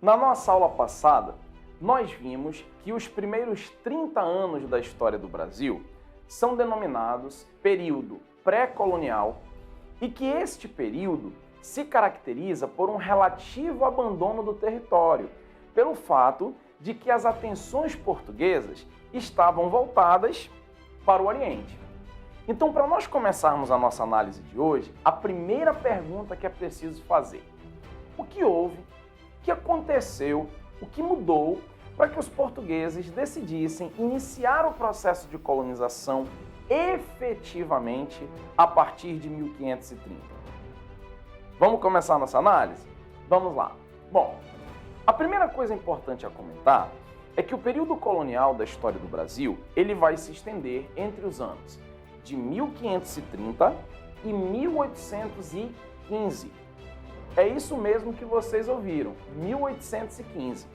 Na nossa aula passada, nós vimos que os primeiros 30 anos da história do Brasil são denominados período pré-colonial e que este período se caracteriza por um relativo abandono do território, pelo fato de que as atenções portuguesas estavam voltadas para o Oriente. Então, para nós começarmos a nossa análise de hoje, a primeira pergunta que é preciso fazer: o que houve, o que aconteceu, o que mudou para que os portugueses decidissem iniciar o processo de colonização efetivamente a partir de 1530? Vamos começar a nossa análise? Vamos lá. Bom, a primeira coisa importante a comentar é que o período colonial da história do Brasil, ele vai se estender entre os anos de 1530 e 1815. É isso mesmo que vocês ouviram, 1815.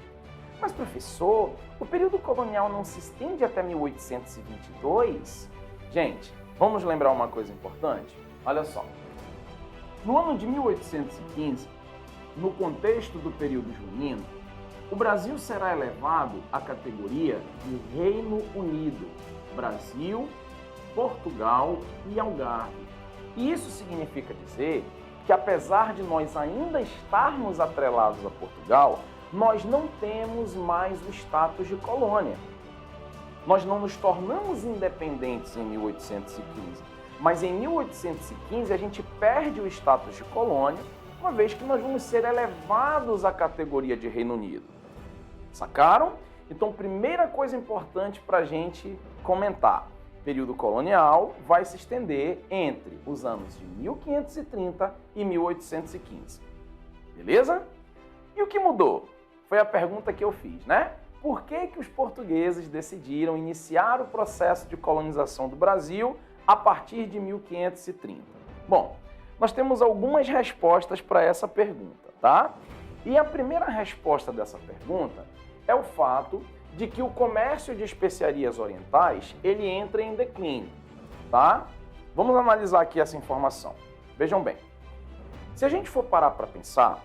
Mas, professor, o período colonial não se estende até 1822? Gente, vamos lembrar uma coisa importante? Olha só. No ano de 1815, no contexto do período junino, o Brasil será elevado à categoria de Reino Unido, Brasil, Portugal e Algarve. E isso significa dizer que, apesar de nós ainda estarmos atrelados a Portugal, nós não temos mais o status de colônia. Nós não nos tornamos independentes em 1815, mas em 1815 a gente perde o status de colônia, uma vez que nós vamos ser elevados à categoria de Reino Unido. Sacaram? Então, primeira coisa importante para a gente comentar: o período colonial vai se estender entre os anos de 1530 e 1815. Beleza? E o que mudou? Foi a pergunta que eu fiz, né? Por que os portugueses decidiram iniciar o processo de colonização do Brasil a partir de 1530? Bom, nós temos algumas respostas para essa pergunta, tá? E a primeira resposta dessa pergunta é o fato de que o comércio de especiarias orientais, ele entra em declínio, tá? Vamos analisar aqui essa informação. Vejam bem, se a gente for parar para pensar,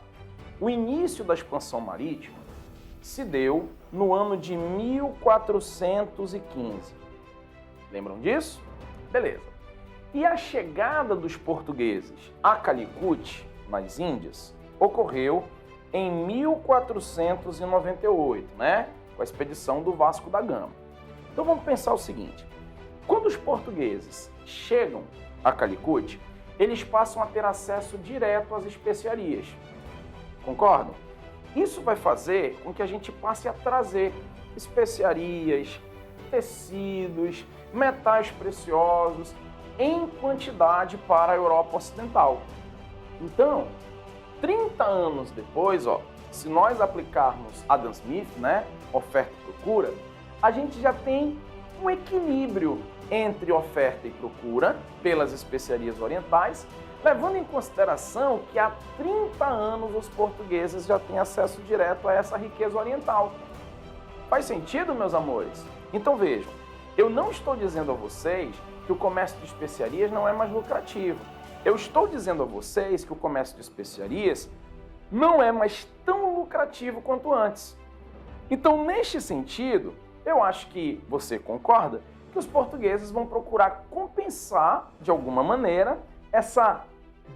o início da expansão marítima se deu no ano de 1415. Lembram disso? Beleza. E a chegada dos portugueses a Calicut, nas Índias, ocorreu em 1498, né? Com a expedição do Vasco da Gama. Então vamos pensar o seguinte: quando os portugueses chegam a Calicut, eles passam a ter acesso direto às especiarias. Concordam? Isso vai fazer com que a gente passe a trazer especiarias, tecidos, metais preciosos em quantidade para a Europa Ocidental. Então, 30 anos depois, se nós aplicarmos Adam Smith, né, oferta e procura, a gente já tem um equilíbrio entre oferta e procura pelas especiarias orientais, levando em consideração que há 30 anos os portugueses já têm acesso direto a essa riqueza oriental. Faz sentido, meus amores? Então vejam, eu não estou dizendo a vocês que o comércio de especiarias não é mais lucrativo. Eu estou dizendo a vocês que o comércio de especiarias não é mais tão lucrativo quanto antes. Então, neste sentido, eu acho que você concorda que os portugueses vão procurar compensar, de alguma maneira, essa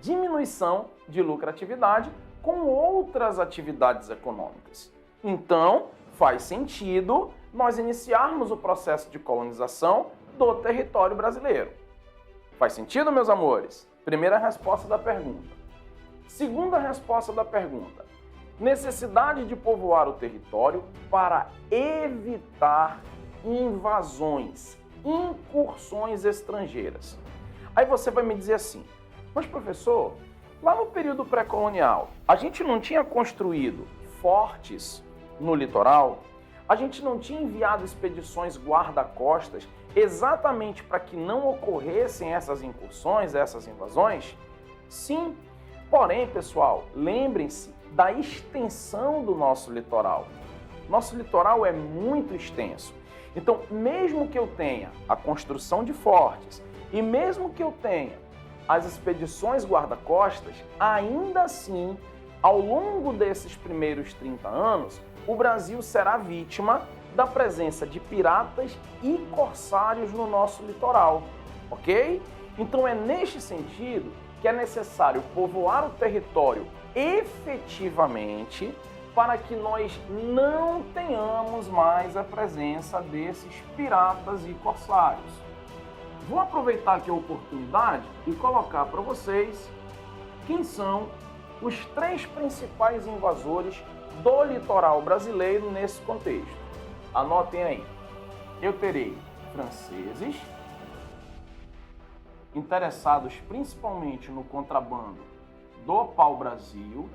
diminuição de lucratividade com outras atividades econômicas. Então, faz sentido nós iniciarmos o processo de colonização do território brasileiro. Faz sentido, meus amores? Primeira resposta da pergunta. Segunda resposta da pergunta: necessidade de povoar o território para evitar invasões, incursões estrangeiras. Aí você vai me dizer assim: mas professor, lá no período pré-colonial, a gente não tinha construído fortes no litoral? A gente não tinha enviado expedições guarda-costas exatamente para que não ocorressem essas incursões, essas invasões? Sim. Porém, pessoal, lembrem-se da extensão do nosso litoral. Nosso litoral é muito extenso. Então, mesmo que eu tenha a construção de fortes e mesmo que eu tenha as expedições guarda-costas, ainda assim ao longo desses primeiros 30 anos, o Brasil será vítima da presença de piratas e corsários no nosso litoral, ok? Então é neste sentido que é necessário povoar o território efetivamente para que nós não tenhamos mais a presença desses piratas e corsários. Vou aproveitar aqui a oportunidade e colocar para vocês quem são os 3 principais invasores do litoral brasileiro nesse contexto. Anotem aí. Eu terei franceses, interessados principalmente no contrabando do pau-brasil,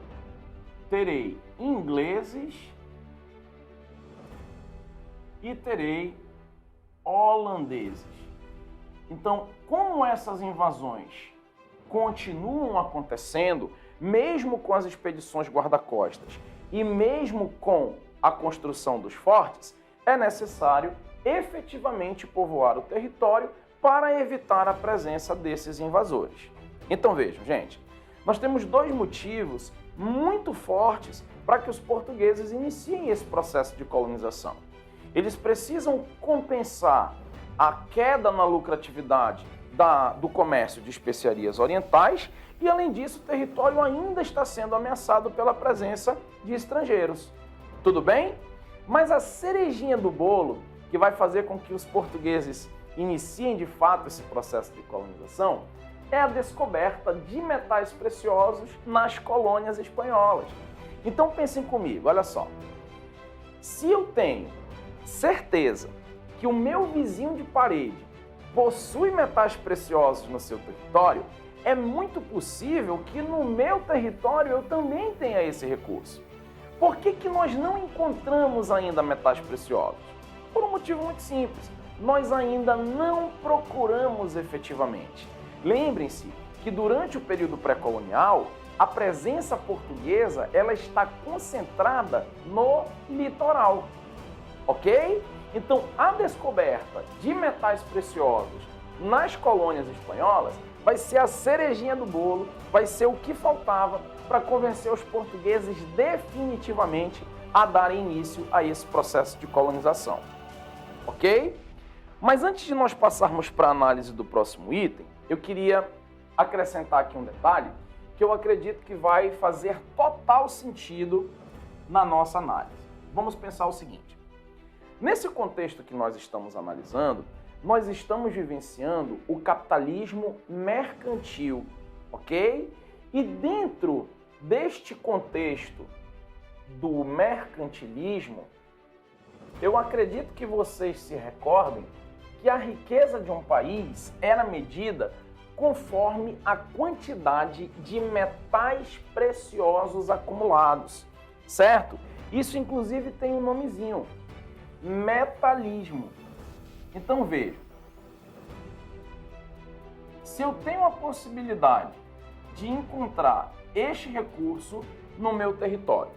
terei ingleses e terei holandeses. Então, como essas invasões continuam acontecendo, mesmo com as expedições guarda-costas e mesmo com a construção dos fortes, é necessário efetivamente povoar o território para evitar a presença desses invasores. Então vejam, gente, nós temos 2 motivos muito fortes para que os portugueses iniciem esse processo de colonização. Eles precisam compensar a queda na lucratividade do comércio de especiarias orientais e, além disso, o território ainda está sendo ameaçado pela presença de estrangeiros. Tudo bem? Mas a cerejinha do bolo, que vai fazer com que os portugueses iniciem de fato esse processo de colonização, é a descoberta de metais preciosos nas colônias espanholas. Então pensem comigo, olha só. Se eu tenho certeza que o meu vizinho de parede possui metais preciosos no seu território, é muito possível que no meu território eu também tenha esse recurso. Por que nós não encontramos ainda metais preciosos? Por um motivo muito simples. Nós ainda não procuramos efetivamente. Lembrem-se que durante o período pré-colonial, a presença portuguesa ela está concentrada no litoral, ok? Então, a descoberta de metais preciosos nas colônias espanholas vai ser a cerejinha do bolo, vai ser o que faltava para convencer os portugueses definitivamente a darem início a esse processo de colonização, ok? Mas antes de nós passarmos para a análise do próximo item, eu queria acrescentar aqui um detalhe que eu acredito que vai fazer total sentido na nossa análise. Vamos pensar o seguinte. Nesse contexto que nós estamos analisando, nós estamos vivenciando o capitalismo mercantil, ok? E dentro deste contexto do mercantilismo, eu acredito que vocês se recordem que a riqueza de um país era medida conforme a quantidade de metais preciosos acumulados, certo? Isso inclusive tem um nomezinho, metalismo. Então veja, se eu tenho a possibilidade de encontrar este recurso no meu território,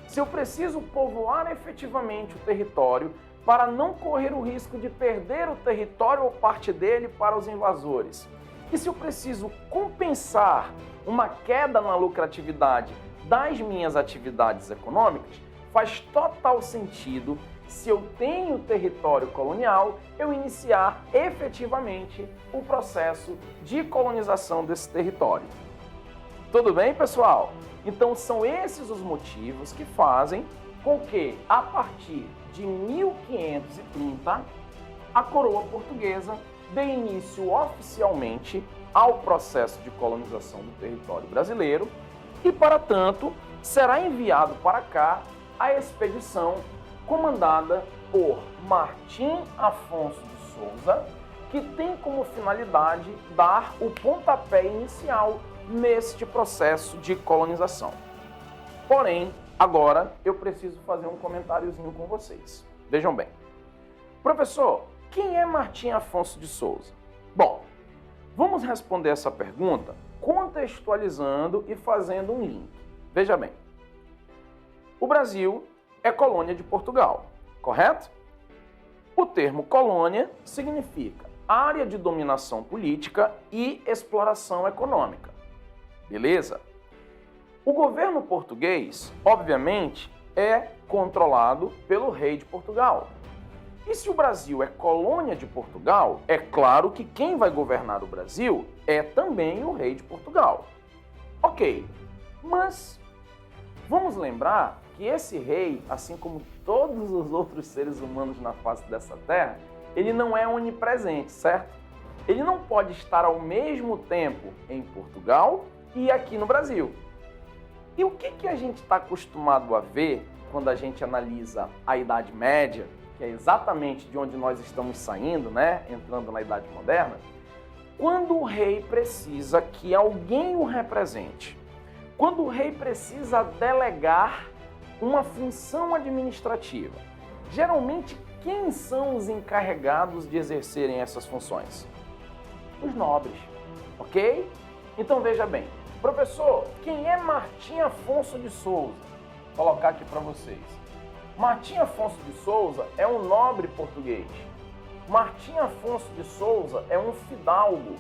se eu preciso povoar efetivamente o território para não correr o risco de perder o território ou parte dele para os invasores, e se eu preciso compensar uma queda na lucratividade das minhas atividades econômicas, faz total sentido, se eu tenho território colonial, eu iniciar efetivamente o processo de colonização desse território. Tudo bem, pessoal? Então são esses os motivos que fazem com que, a partir de 1530, a coroa portuguesa dê início oficialmente ao processo de colonização do território brasileiro e, para tanto, será enviado para cá a expedição comandada por Martim Afonso de Souza, que tem como finalidade dar o pontapé inicial neste processo de colonização. Porém, agora eu preciso fazer um comentáriozinho com vocês. Vejam bem. Professor, quem é Martim Afonso de Souza? Bom, vamos responder essa pergunta contextualizando e fazendo um link. Veja bem. O Brasil é colônia de Portugal, correto? O termo colônia significa área de dominação política e exploração econômica. Beleza? O governo português, obviamente, é controlado pelo rei de Portugal. E se o Brasil é colônia de Portugal, é claro que quem vai governar o Brasil é também o rei de Portugal. Ok, mas vamos lembrar que esse rei, assim como todos os outros seres humanos na face dessa terra, ele não é onipresente, certo? Ele não pode estar ao mesmo tempo em Portugal e aqui no Brasil. E o que a gente está acostumado a ver quando a gente analisa a Idade Média, que é exatamente de onde nós estamos saindo, né? Entrando na Idade Moderna, quando o rei precisa que alguém o represente, quando o rei precisa delegar uma função administrativa, geralmente quem são os encarregados de exercerem essas funções? Os nobres, ok? Então veja bem, professor, quem é Martim Afonso de Souza? Vou colocar aqui para vocês. Martim Afonso de Souza é um nobre português. Martim Afonso de Souza é um fidalgo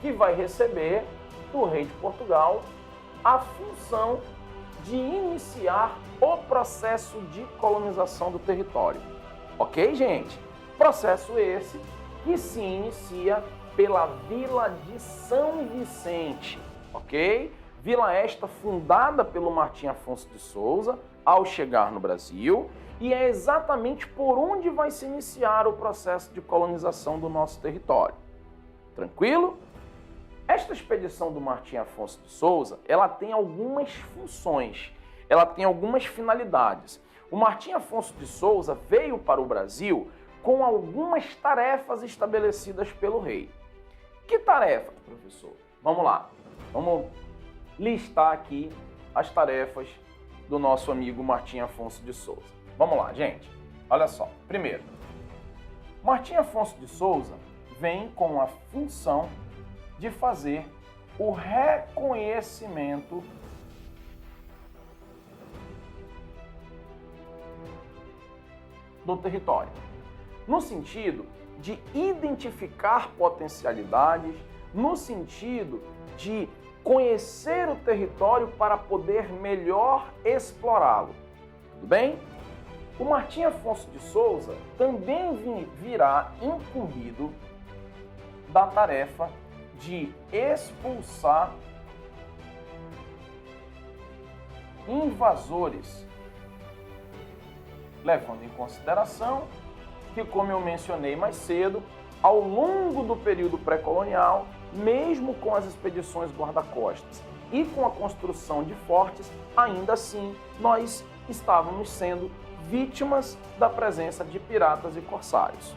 que vai receber do rei de Portugal a função de iniciar o processo de colonização do território. Ok, gente? Processo esse que se inicia pela Vila de São Vicente, ok? Vila esta fundada pelo Martim Afonso de Souza ao chegar no Brasil, e é exatamente por onde vai se iniciar o processo de colonização do nosso território. Tranquilo? Esta expedição do Martim Afonso de Souza, ela tem algumas funções, ela tem algumas finalidades. O Martim Afonso de Souza veio para o Brasil com algumas tarefas estabelecidas pelo rei. Que tarefas, professor? Vamos lá, vamos listar aqui as tarefas do nosso amigo Martim Afonso de Souza. Vamos lá, gente. Olha só. Primeiro, Martim Afonso de Souza vem com a função de fazer o reconhecimento do território, no sentido de identificar potencialidades, no sentido de conhecer o território para poder melhor explorá-lo. Tudo bem? O Martim Afonso de Souza também virá incumbido da tarefa de expulsar invasores, levando em consideração que, como eu mencionei mais cedo, ao longo do período pré-colonial, mesmo com as expedições guarda-costas e com a construção de fortes, ainda assim nós estávamos sendo vítimas da presença de piratas e corsários.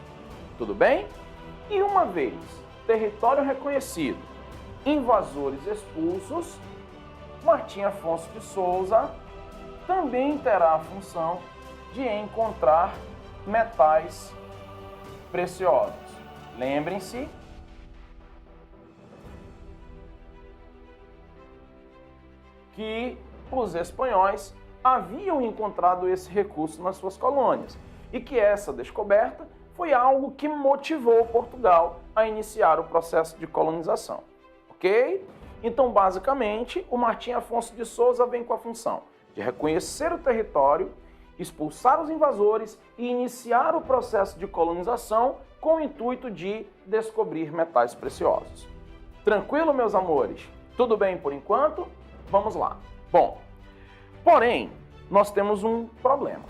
Tudo bem? E uma vez território reconhecido, invasores expulsos, Martim Afonso de Souza também terá a função de encontrar metais preciosos. Lembrem-se que os espanhóis haviam encontrado esse recurso nas suas colônias e que essa descoberta foi algo que motivou Portugal a iniciar o processo de colonização, ok? Então, basicamente, o Martim Afonso de Souza vem com a função de reconhecer o território, expulsar os invasores e iniciar o processo de colonização com o intuito de descobrir metais preciosos. Tranquilo, meus amores? Tudo bem por enquanto? Vamos lá. Bom, porém, nós temos um problema.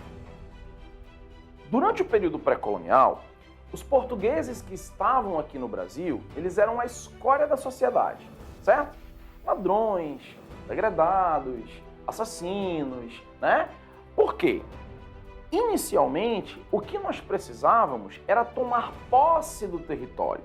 Durante o período pré-colonial, os portugueses que estavam aqui no Brasil, eles eram a escória da sociedade, certo? Ladrões, degradados, assassinos, né? Por quê? Inicialmente, o que nós precisávamos era tomar posse do território,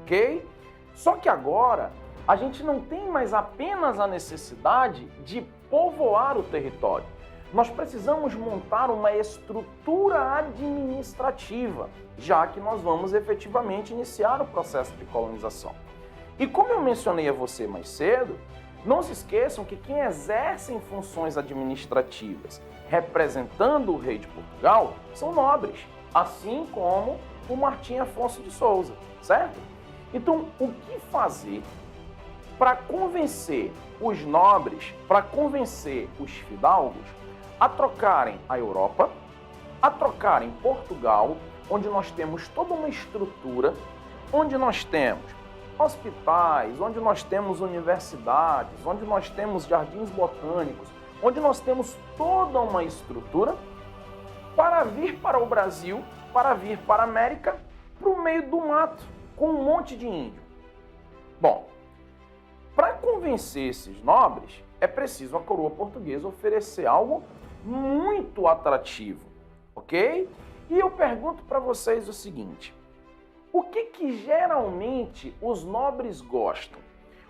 ok? Só que agora, a gente não tem mais apenas a necessidade de povoar o território. Nós precisamos montar uma estrutura administrativa, já que nós vamos efetivamente iniciar o processo de colonização. E como eu mencionei a você mais cedo, não se esqueçam que quem exerce funções administrativas representando o rei de Portugal são nobres, assim como o Martim Afonso de Souza, certo? Então, o que fazer para convencer os nobres, para convencer os fidalgos a trocarem a Europa, a trocarem Portugal, onde nós temos toda uma estrutura, onde nós temos hospitais, onde nós temos universidades, onde nós temos jardins botânicos, onde nós temos toda uma estrutura para vir para o Brasil, para vir para a América, para o meio do mato, com um monte de índio. Bom, para convencer esses nobres, é preciso a coroa portuguesa oferecer algo muito atrativo, ok? E eu pergunto para vocês o seguinte: o que geralmente os nobres gostam?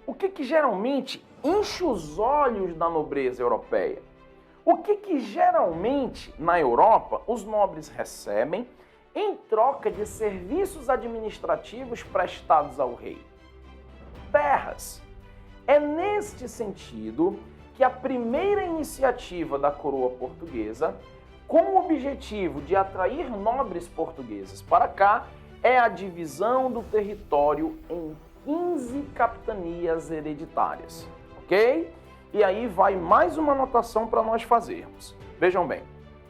O que geralmente enche os olhos da nobreza europeia? O que geralmente na Europa os nobres recebem em troca de serviços administrativos prestados ao rei? Terras. É neste sentido que a primeira iniciativa da coroa portuguesa, com o objetivo de atrair nobres portugueses para cá, é a divisão do território em 15 capitanias hereditárias, ok? E aí vai mais uma anotação para nós fazermos. Vejam bem,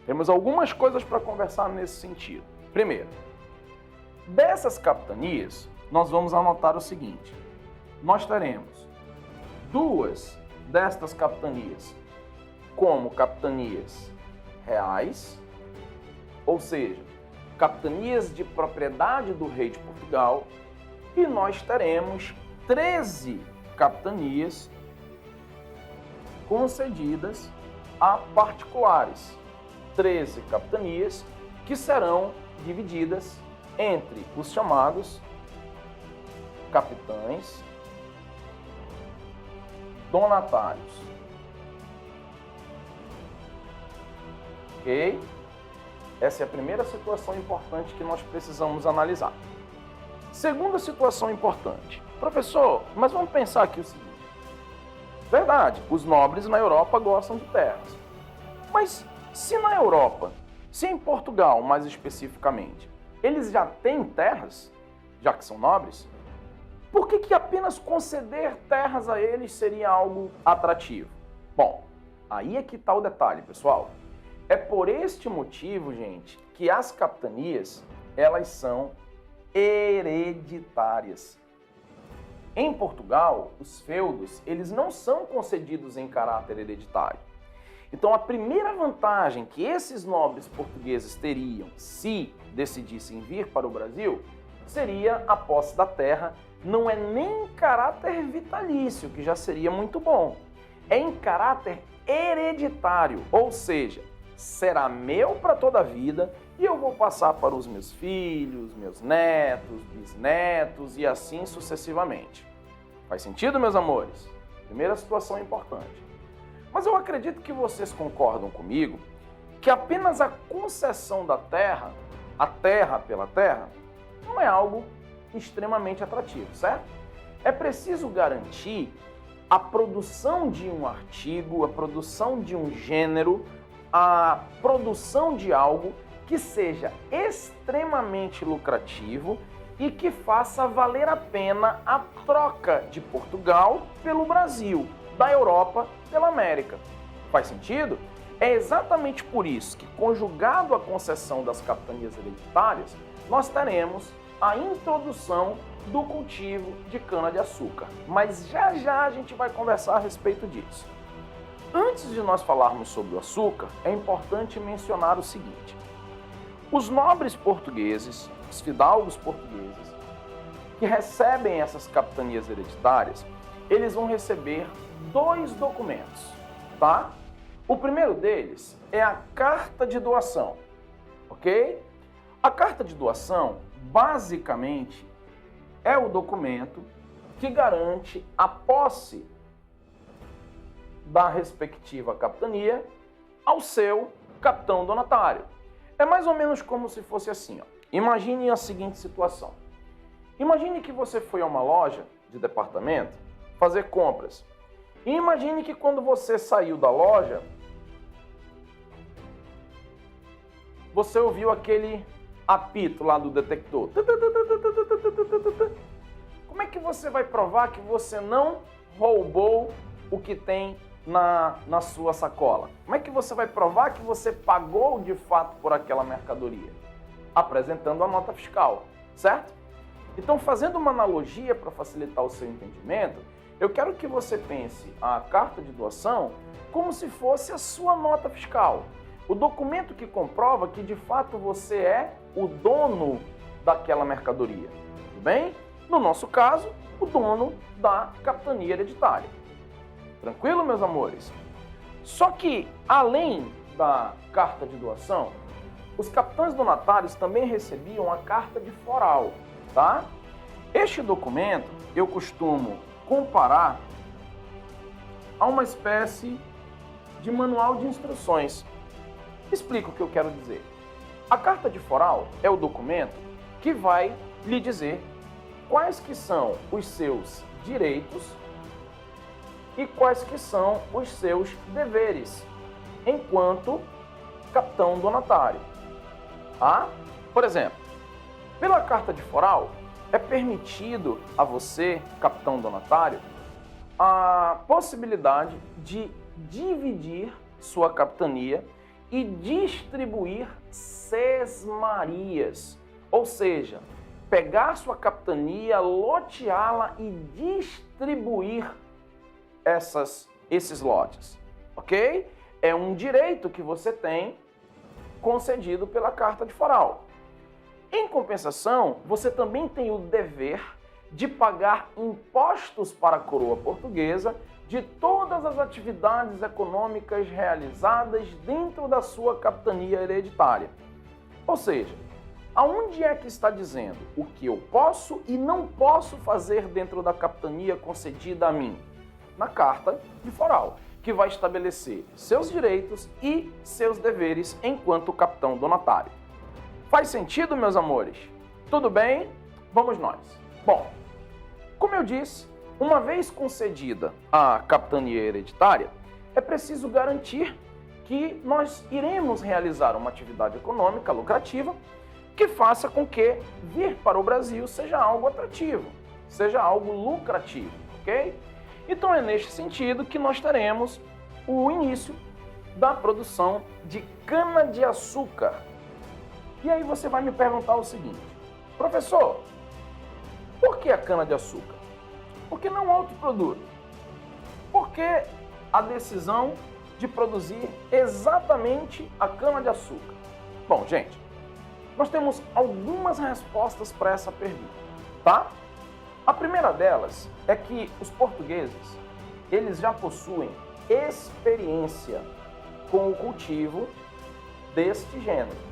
temos algumas coisas para conversar nesse sentido. Primeiro, dessas capitanias, nós vamos anotar o seguinte: nós teremos 2 destas capitanias como capitanias reais, ou seja, capitanias de propriedade do rei de Portugal, e nós teremos 13 capitanias concedidas a particulares. 13 capitanias que serão divididas entre os chamados capitães donatários. Ok? Essa é a primeira situação importante que nós precisamos analisar. Segunda situação importante. Professor, mas vamos pensar aqui o seguinte. Verdade, os nobres na Europa gostam de terras. Mas se na Europa, se em Portugal mais especificamente, eles já têm terras, já que são nobres, por que apenas conceder terras a eles seria algo atrativo? Bom, aí é que está o detalhe, pessoal. É por este motivo, gente, que as capitanias, elas são hereditárias. Em Portugal, os feudos, eles não são concedidos em caráter hereditário. Então, a primeira vantagem que esses nobres portugueses teriam se decidissem vir para o Brasil seria a posse da terra. Não é nem em caráter vitalício, que já seria muito bom. É em caráter hereditário, ou seja, será meu para toda a vida e eu vou passar para os meus filhos, meus netos, bisnetos e assim sucessivamente. Faz sentido, meus amores? Primeira situação importante. Mas eu acredito que vocês concordam comigo que apenas a concessão da terra, a terra pela terra, não é algo extremamente atrativo, certo? É preciso garantir a produção de um artigo, a produção de um gênero, a produção de algo que seja extremamente lucrativo e que faça valer a pena a troca de Portugal pelo Brasil, da Europa pela América. Faz sentido? É exatamente por isso que, conjugado à concessão das capitanias hereditárias, nós teremos a introdução do cultivo de cana-de-açúcar. Mas já já a gente vai conversar a respeito disso. Antes de nós falarmos sobre o açúcar, é importante mencionar o seguinte: os nobres portugueses, os fidalgos portugueses, que recebem essas capitanias hereditárias, eles vão receber 2 documentos, tá? O primeiro deles é a carta de doação, ok? A carta de doação, basicamente, é o documento que garante a posse da respectiva capitania ao seu capitão donatário. É mais ou menos como se fosse assim, ó. Imagine a seguinte situação. Imagine que você foi a uma loja de departamento fazer compras. E imagine que quando você saiu da loja, você ouviu aquele apito lá do detector. Como é que você vai provar que você não roubou o que tem na sua sacola? Como é que você vai provar que você pagou de fato por aquela mercadoria? Apresentando a nota fiscal, certo? Então, fazendo uma analogia para facilitar o seu entendimento, eu quero que você pense a carta de doação como se fosse a sua nota fiscal. O documento que comprova que de fato você é o dono daquela mercadoria. Tudo bem? No nosso caso, o dono da capitania hereditária. Tranquilo, meus amores? Só que, além da carta de doação, os capitães donatários também recebiam a carta de foral, tá? Este documento eu costumo comparar a uma espécie de manual de instruções. Explico o que eu quero dizer. A carta de foral é o documento que vai lhe dizer quais que são os seus direitos e quais que são os seus deveres enquanto capitão donatário. Tá? Por exemplo, pela carta de foral, é permitido a você, capitão donatário, a possibilidade de dividir sua capitania e distribuir sesmarias, ou seja, pegar sua capitania, loteá-la e distribuir esses lotes, ok? É um direito que você tem concedido pela carta de foral. Em compensação, você também tem o dever de pagar impostos para a coroa portuguesa de todas as atividades econômicas realizadas dentro da sua capitania hereditária. Ou seja, aonde é que está dizendo o que eu posso e não posso fazer dentro da capitania concedida a mim? Na carta de foral, que vai estabelecer seus direitos e seus deveres enquanto capitão donatário. Faz sentido, meus amores? Tudo bem? Vamos nós. Bom, como eu disse, uma vez concedida a capitania hereditária, é preciso garantir que nós iremos realizar uma atividade econômica lucrativa que faça com que vir para o Brasil seja algo atrativo, seja algo lucrativo, ok? Então é neste sentido que nós teremos o início da produção de cana-de-açúcar. E aí você vai me perguntar o seguinte: professor, por que a cana-de-açúcar? Por que não outro produto? Por que a decisão de produzir exatamente a cana-de-açúcar? Bom, gente, nós temos algumas respostas para essa pergunta, tá? A primeira delas é que os portugueses, eles já possuem experiência com o cultivo deste gênero.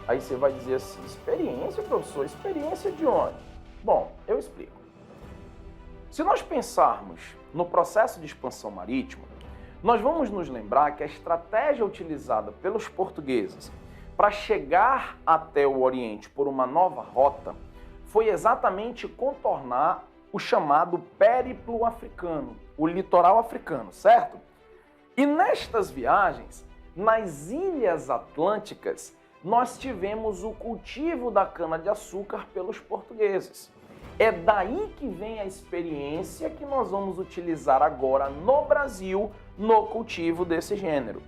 Aí você vai dizer assim: experiência, professor? Experiência de onde? Bom, eu explico. Se nós pensarmos no processo de expansão marítima, nós vamos nos lembrar que a estratégia utilizada pelos portugueses para chegar até o Oriente por uma nova rota foi exatamente contornar o chamado périplo africano, o litoral africano, certo? E nestas viagens, nas ilhas atlânticas, nós tivemos o cultivo da cana-de-açúcar pelos portugueses. É daí que vem a experiência que nós vamos utilizar agora no Brasil no cultivo desse gênero.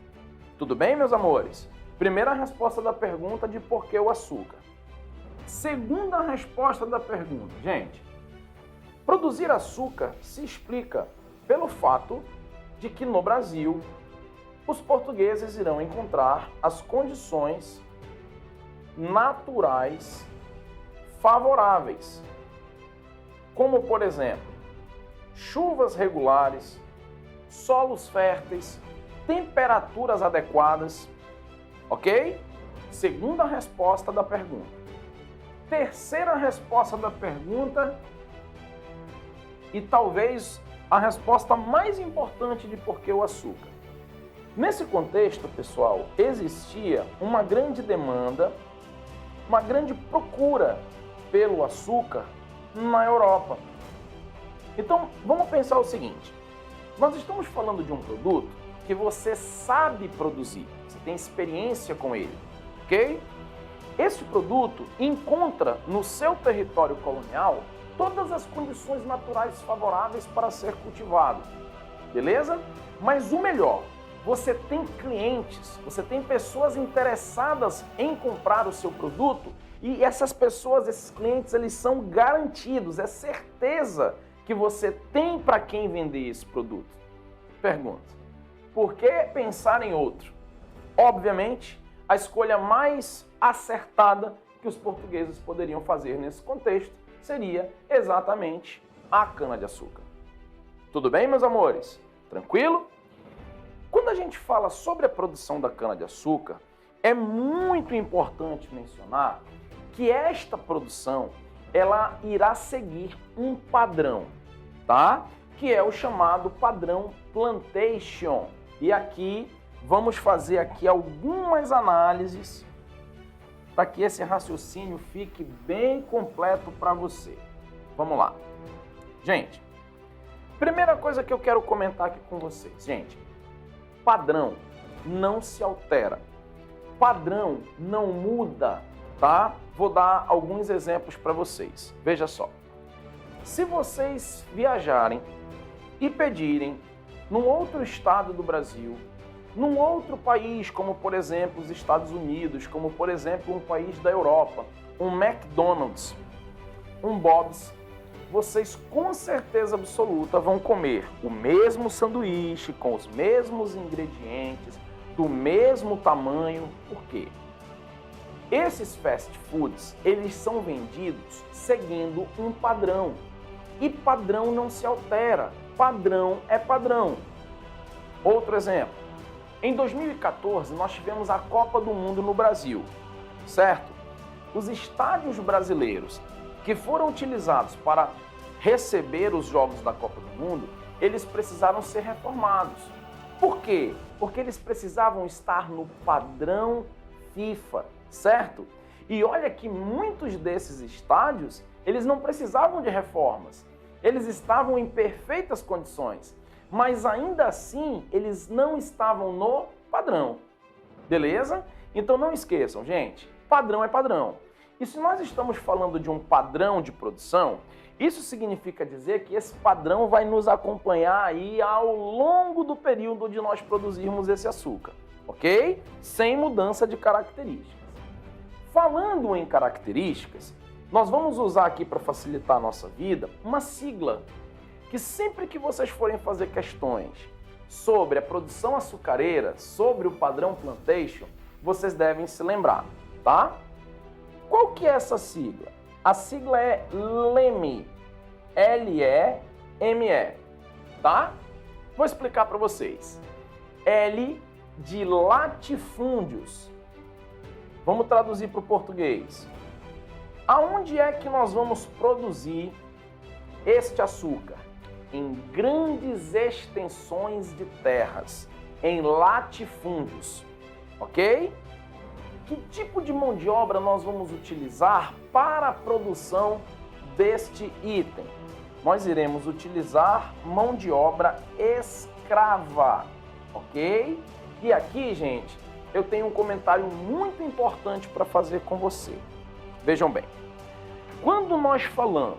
Tudo bem, meus amores? Primeira resposta da pergunta de por que o açúcar. Segunda resposta da pergunta, gente. Produzir açúcar se explica pelo fato de que no Brasil os portugueses irão encontrar as condições naturais favoráveis, como, por exemplo, chuvas regulares, solos férteis, temperaturas adequadas, ok? Segunda resposta da pergunta. Terceira resposta da pergunta, e talvez a resposta mais importante de por que o açúcar. Nesse contexto, pessoal, existia uma grande demanda, uma grande procura pelo açúcar na Europa. Então, vamos pensar o seguinte: nós estamos falando de um produto que você sabe produzir, você tem experiência com ele, ok? Esse produto encontra no seu território colonial todas as condições naturais favoráveis para ser cultivado. Beleza? Mas o melhor, você tem clientes, você tem pessoas interessadas em comprar o seu produto e essas pessoas, esses clientes, eles são garantidos, é certeza que você tem para quem vender esse produto. Pergunta, por que pensar em outro? Obviamente, a escolha mais acertada que os portugueses poderiam fazer nesse contexto seria exatamente a cana-de-açúcar. Tudo bem, meus amores? Tranquilo? Quando a gente fala sobre a produção da cana-de-açúcar, é muito importante mencionar que esta produção ela irá seguir um padrão, tá? Que é o chamado padrão plantation. E aqui vamos fazer aqui algumas análises para que esse raciocínio fique bem completo para você. Vamos lá. Gente, primeira coisa que eu quero comentar aqui com vocês. Gente, padrão não se altera. Padrão não muda, tá? Vou dar alguns exemplos para vocês. Veja só. Se vocês viajarem e pedirem num outro estado do Brasil, num outro país, como por exemplo os Estados Unidos, como por exemplo um país da Europa, um McDonald's, um Bob's, vocês com certeza absoluta vão comer o mesmo sanduíche, com os mesmos ingredientes, do mesmo tamanho. Por quê? Esses fast foods, eles são vendidos seguindo um padrão. E padrão não se altera. Padrão é padrão. Outro exemplo. Em 2014, nós tivemos a Copa do Mundo no Brasil, certo? Os estádios brasileiros que foram utilizados para receber os jogos da Copa do Mundo, eles precisaram ser reformados. Por quê? Porque eles precisavam estar no padrão FIFA, certo? E olha que muitos desses estádios, eles não precisavam de reformas. Eles estavam em perfeitas condições. Mas ainda assim, eles não estavam no padrão. Beleza? Então não esqueçam, gente, padrão é padrão. E se nós estamos falando de um padrão de produção, isso significa dizer que esse padrão vai nos acompanhar aí ao longo do período onde nós produzirmos esse açúcar, ok? Sem mudança de características. Falando em características, nós vamos usar aqui para facilitar a nossa vida uma sigla que sempre que vocês forem fazer questões sobre a produção açucareira, sobre o padrão plantation, vocês devem se lembrar, tá? Qual que é essa sigla? A sigla é LEME, L-E-M-E, tá? Vou explicar para vocês. L de latifúndios. Vamos traduzir para o português. Aonde é que nós vamos produzir este açúcar? Em grandes extensões de terras, em latifúndios, ok? Que tipo de mão de obra nós vamos utilizar para a produção deste item? Nós iremos utilizar mão de obra escrava, ok? E aqui, gente, eu tenho um comentário muito importante para fazer com você. Vejam bem, quando nós falamos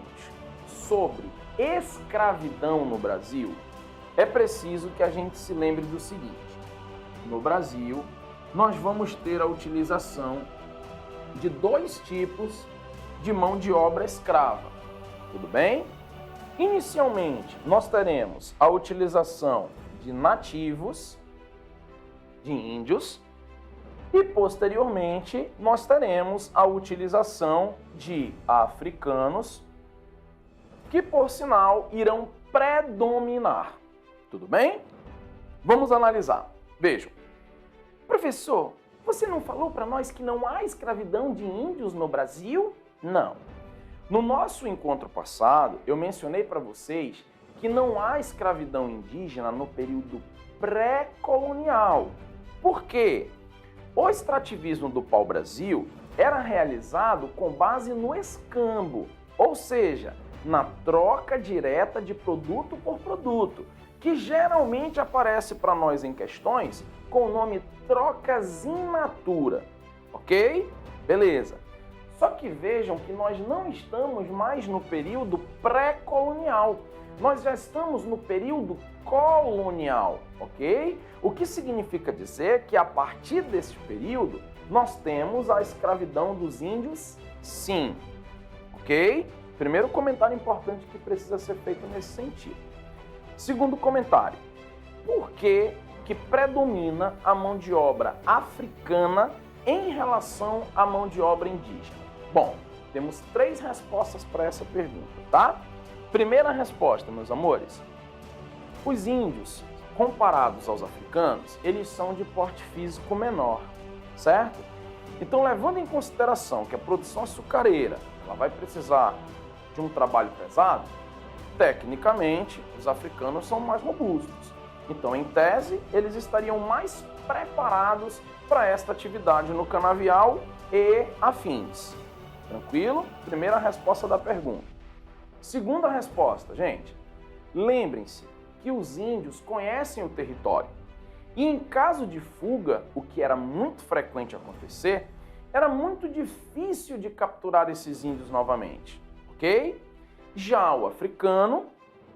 sobre escravidão no Brasil, é preciso que a gente se lembre do seguinte. No Brasil, nós vamos ter a utilização de dois tipos de mão de obra escrava. Tudo bem? Inicialmente, nós teremos a utilização de nativos, de índios, e posteriormente nós teremos a utilização de africanos, que por sinal irão predominar. Tudo bem? Vamos analisar. Vejam. Professor, você não falou para nós que não há escravidão de índios no Brasil? Não. No nosso encontro passado, eu mencionei para vocês que não há escravidão indígena no período pré-colonial. Por quê? O extrativismo do pau-brasil era realizado com base no escambo, ou seja, na troca direta de produto por produto, que geralmente aparece para nós em questões com o nome trocas in natura, ok? Beleza. Só que vejam que nós não estamos mais no período pré-colonial. Nós já estamos no período colonial, ok? O que significa dizer que a partir desse período nós temos a escravidão dos índios, sim, ok? Primeiro comentário importante que precisa ser feito nesse sentido. Segundo comentário, por que predomina a mão de obra africana em relação à mão de obra indígena? Bom, temos 3 respostas para essa pergunta, tá? Primeira resposta, meus amores. Os índios, comparados aos africanos, eles são de porte físico menor, certo? Então, levando em consideração que a produção açucareira ela vai precisar de um trabalho pesado, tecnicamente, os africanos são mais robustos. Então, em tese, eles estariam mais preparados para esta atividade no canavial e afins. Tranquilo? Primeira resposta da pergunta. Segunda resposta, gente. Lembrem-se que os índios conhecem o território. E em caso de fuga, o que era muito frequente acontecer, era muito difícil de capturar esses índios novamente, ok? Já o africano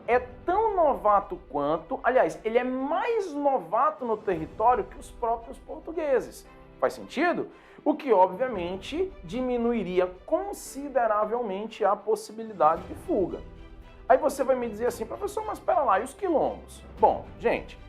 é tão novato quanto, aliás, ele é mais novato no território que os próprios portugueses. Faz sentido? O que, obviamente, diminuiria consideravelmente a possibilidade de fuga. Aí você vai me dizer assim, professor, mas espera lá, e os quilombos? Bom, gente,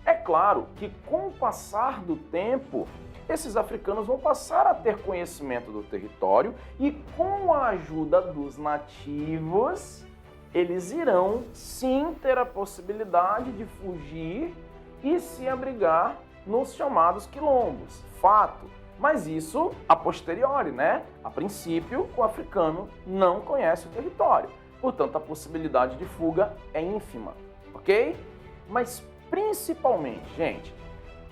é claro que com o passar do tempo, esses africanos vão passar a ter conhecimento do território e com a ajuda dos nativos, eles irão sim ter a possibilidade de fugir e se abrigar nos chamados quilombos. Fato. Mas isso a posteriori, né? A princípio, o africano não conhece o território. Portanto, a possibilidade de fuga é ínfima, ok? Mas principalmente, gente,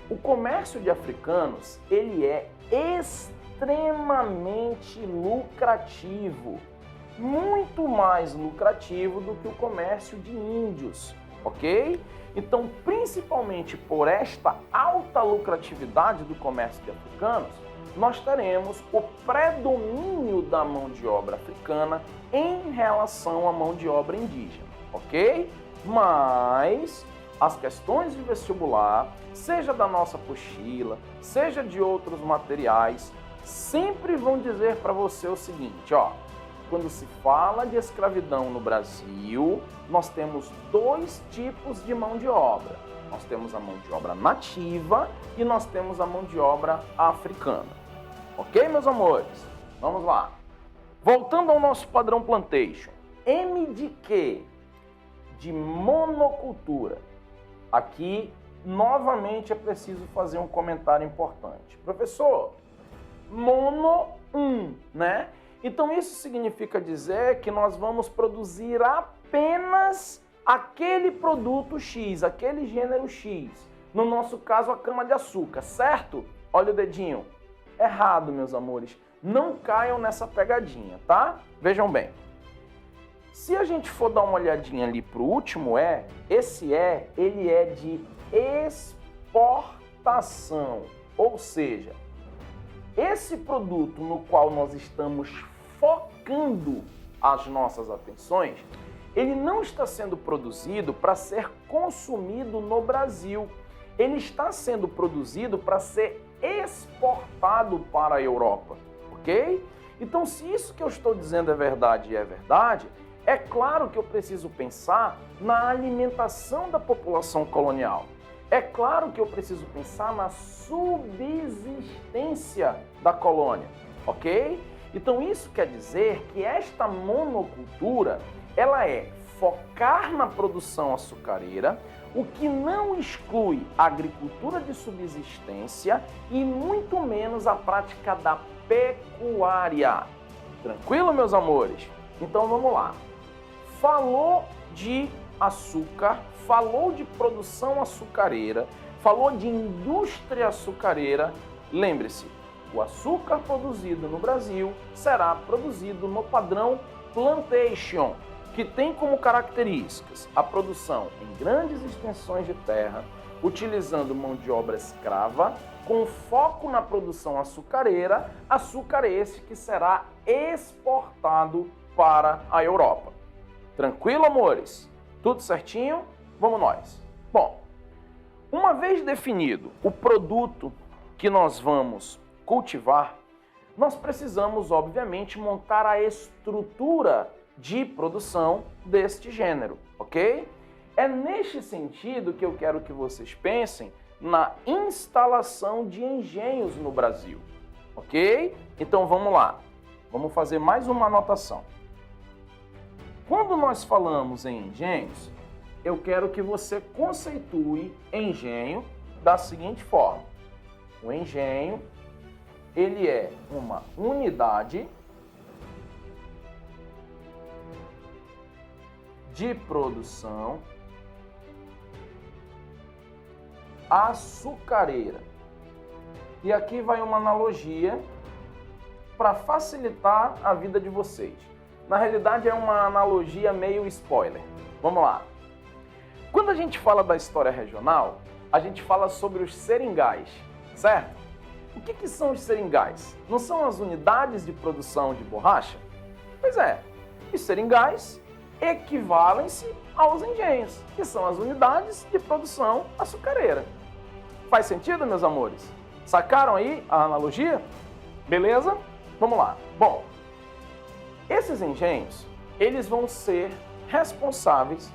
o comércio de africanos, ele é extremamente lucrativo. Muito mais lucrativo do que o comércio de índios, ok? Então, principalmente por esta alta lucratividade do comércio de africanos, nós teremos o predomínio da mão de obra africana em relação à mão de obra indígena, ok? Mas as questões de vestibular, seja da nossa apostila, seja de outros materiais, sempre vão dizer para você o seguinte, ó, quando se fala de escravidão no Brasil, nós temos 2 tipos de mão de obra. Nós temos a mão de obra nativa e nós temos a mão de obra africana. Ok, meus amores? Vamos lá. Voltando ao nosso padrão plantation. M de quê? De monocultura. Aqui, novamente, é preciso fazer um comentário importante. Professor, mono, né? Então, isso significa dizer que nós vamos produzir apenas aquele produto X, aquele gênero X. No nosso caso, a cana-de-açúcar, certo? Olha o dedinho. Errado, meus amores. Não caiam nessa pegadinha, tá? Vejam bem. Se a gente for dar uma olhadinha ali para o último ele é de exportação. Ou seja, esse produto no qual nós estamos focando as nossas atenções, ele não está sendo produzido para ser consumido no Brasil. Ele está sendo produzido para ser exportado para a Europa, ok? Então, se isso que eu estou dizendo é verdade, é claro que eu preciso pensar na alimentação da população colonial. É claro que eu preciso pensar na subsistência da colônia, ok? Então isso quer dizer que esta monocultura, ela é focar na produção açucareira, o que não exclui a agricultura de subsistência e muito menos a prática da pecuária. Tranquilo, meus amores? Então vamos lá. Falou de açúcar, falou de produção açucareira, falou de indústria açucareira. Lembre-se, o açúcar produzido no Brasil será produzido no padrão plantation, que tem como características a produção em grandes extensões de terra, utilizando mão de obra escrava, com foco na produção açucareira, açúcar esse que será exportado para a Europa. Tranquilo, amores? Tudo certinho? Vamos nós. Bom, uma vez definido o produto que nós vamos cultivar, nós precisamos, obviamente, montar a estrutura de produção deste gênero, ok? É neste sentido que eu quero que vocês pensem na instalação de engenhos no Brasil, ok? Então vamos lá, vamos fazer mais uma anotação. Quando nós falamos em engenhos, eu quero que você conceitue engenho da seguinte forma. O engenho, ele é uma unidade de produção açucareira. E aqui vai uma analogia para facilitar a vida de vocês. Na realidade é uma analogia meio spoiler. Vamos lá. Quando a gente fala da história regional, a gente fala sobre os seringais, certo? O que são os seringais? Não são as unidades de produção de borracha? Pois é, os seringais equivalem-se aos engenhos, que são as unidades de produção açucareira. Faz sentido, meus amores? Sacaram aí a analogia? Beleza? Vamos lá. Bom, esses engenhos, eles vão ser responsáveis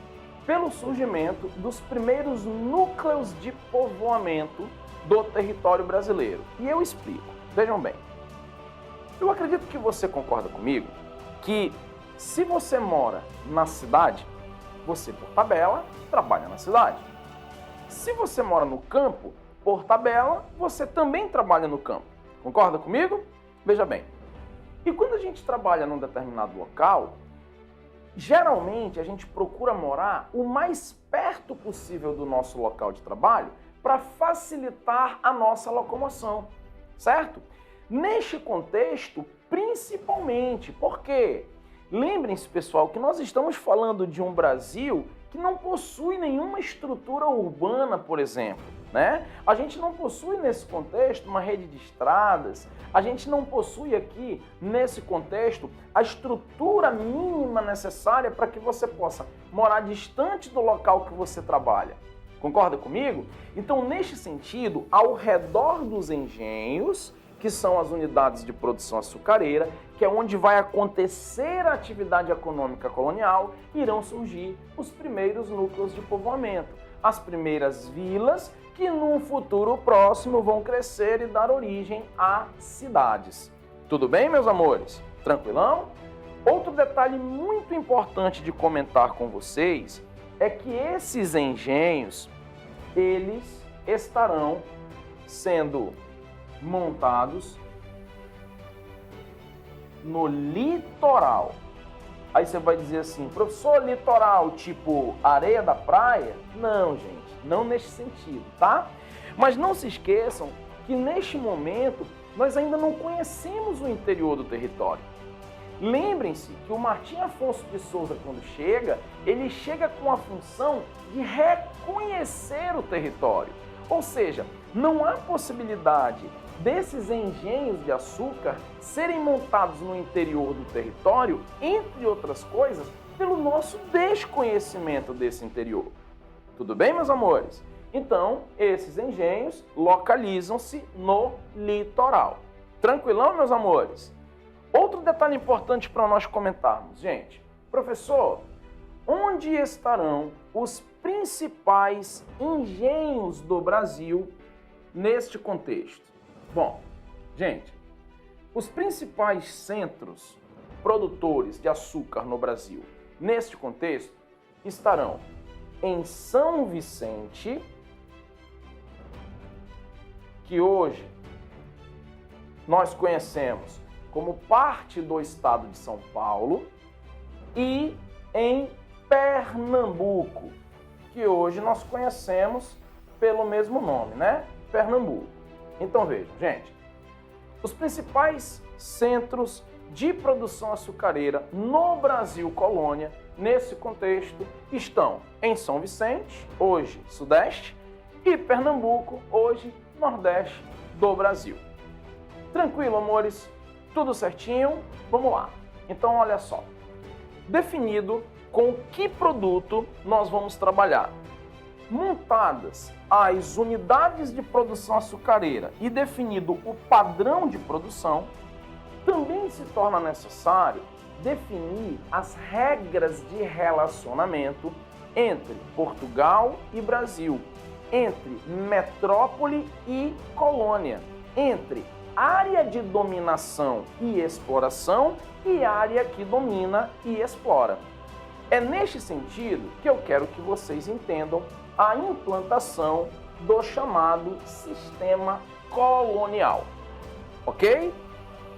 pelo surgimento dos primeiros núcleos de povoamento do território brasileiro. E eu explico. Vejam bem. Eu acredito que você concorda comigo que se você mora na cidade, você, por tabela, trabalha na cidade. Se você mora no campo, por tabela, você também trabalha no campo. Concorda comigo? Veja bem. E quando a gente trabalha num determinado local, geralmente a gente procura morar o mais perto possível do nosso local de trabalho para facilitar a nossa locomoção, certo? Neste contexto, principalmente, porque lembrem-se, pessoal, que nós estamos falando de um Brasil que não possui nenhuma estrutura urbana, por exemplo, né? A gente não possui nesse contexto uma rede de estradas, a gente não possui aqui, nesse contexto, a estrutura mínima necessária para que você possa morar distante do local que você trabalha. Concorda comigo? Então, neste sentido, ao redor dos engenhos, que são as unidades de produção açucareira, que é onde vai acontecer a atividade econômica colonial, irão surgir os primeiros núcleos de povoamento, as primeiras vilas que num futuro próximo vão crescer e dar origem a cidades. Tudo bem, meus amores? Tranquilão? Outro detalhe muito importante de comentar com vocês é que esses engenhos, eles estarão sendo montados no litoral. Aí você vai dizer assim, professor, litoral tipo areia da praia? Não, gente, não nesse sentido, tá? Mas não se esqueçam que neste momento nós ainda não conhecemos o interior do território. Lembrem-se que o Martim Afonso de Souza, quando chega, ele chega com a função de reconhecer o território. Ou seja, não há possibilidade desses engenhos de açúcar serem montados no interior do território, entre outras coisas, pelo nosso desconhecimento desse interior. Tudo bem, meus amores? Então, esses engenhos localizam-se no litoral. Tranquilão, meus amores? Outro detalhe importante para nós comentarmos, gente. Professor, onde estarão os principais engenhos do Brasil neste contexto? Bom, gente, os principais centros produtores de açúcar no Brasil neste contexto estarão em São Vicente, que hoje nós conhecemos como parte do estado de São Paulo, e em Pernambuco, que hoje nós conhecemos pelo mesmo nome, né? Pernambuco. Então vejam, gente, os principais centros de produção açucareira no Brasil colônia, nesse contexto, estão em São Vicente, hoje Sudeste, e Pernambuco, hoje Nordeste do Brasil. Tranquilo, amores? Tudo certinho? Vamos lá. Então, olha só. Definido com que produto nós vamos trabalhar. Montadas as unidades de produção açucareira e definido o padrão de produção, também se torna necessário definir as regras de relacionamento entre Portugal e Brasil, entre metrópole e colônia, entre área de dominação e exploração e área que domina e explora. É neste sentido que eu quero que vocês entendam a implantação do chamado sistema colonial, ok?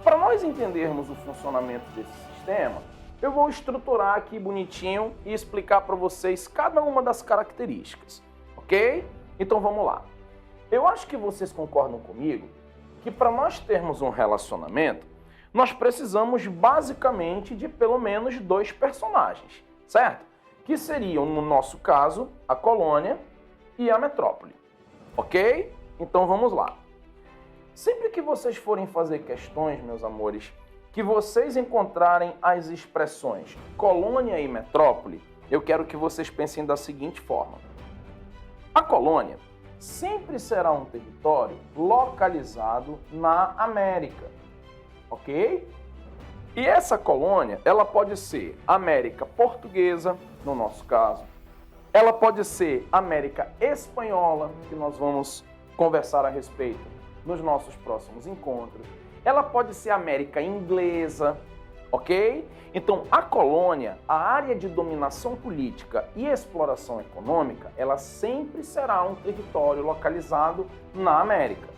Para nós entendermos o funcionamento desse sistema, eu vou estruturar aqui bonitinho e explicar para vocês cada uma das características, ok? Então vamos lá. Eu acho que vocês concordam comigo que para nós termos um relacionamento, nós precisamos basicamente de pelo menos 2 personagens, certo? Que seriam, no nosso caso, a colônia e a metrópole, ok? Então vamos lá. Sempre que vocês forem fazer questões, meus amores, que vocês encontrarem as expressões colônia e metrópole, eu quero que vocês pensem da seguinte forma. A colônia sempre será um território localizado na América, ok? E essa colônia, ela pode ser América Portuguesa, no nosso caso. Ela pode ser América Espanhola, que nós vamos conversar a respeito nos nossos próximos encontros. Ela pode ser América Inglesa, ok? Então, a colônia, a área de dominação política e exploração econômica, ela sempre será um território localizado na América.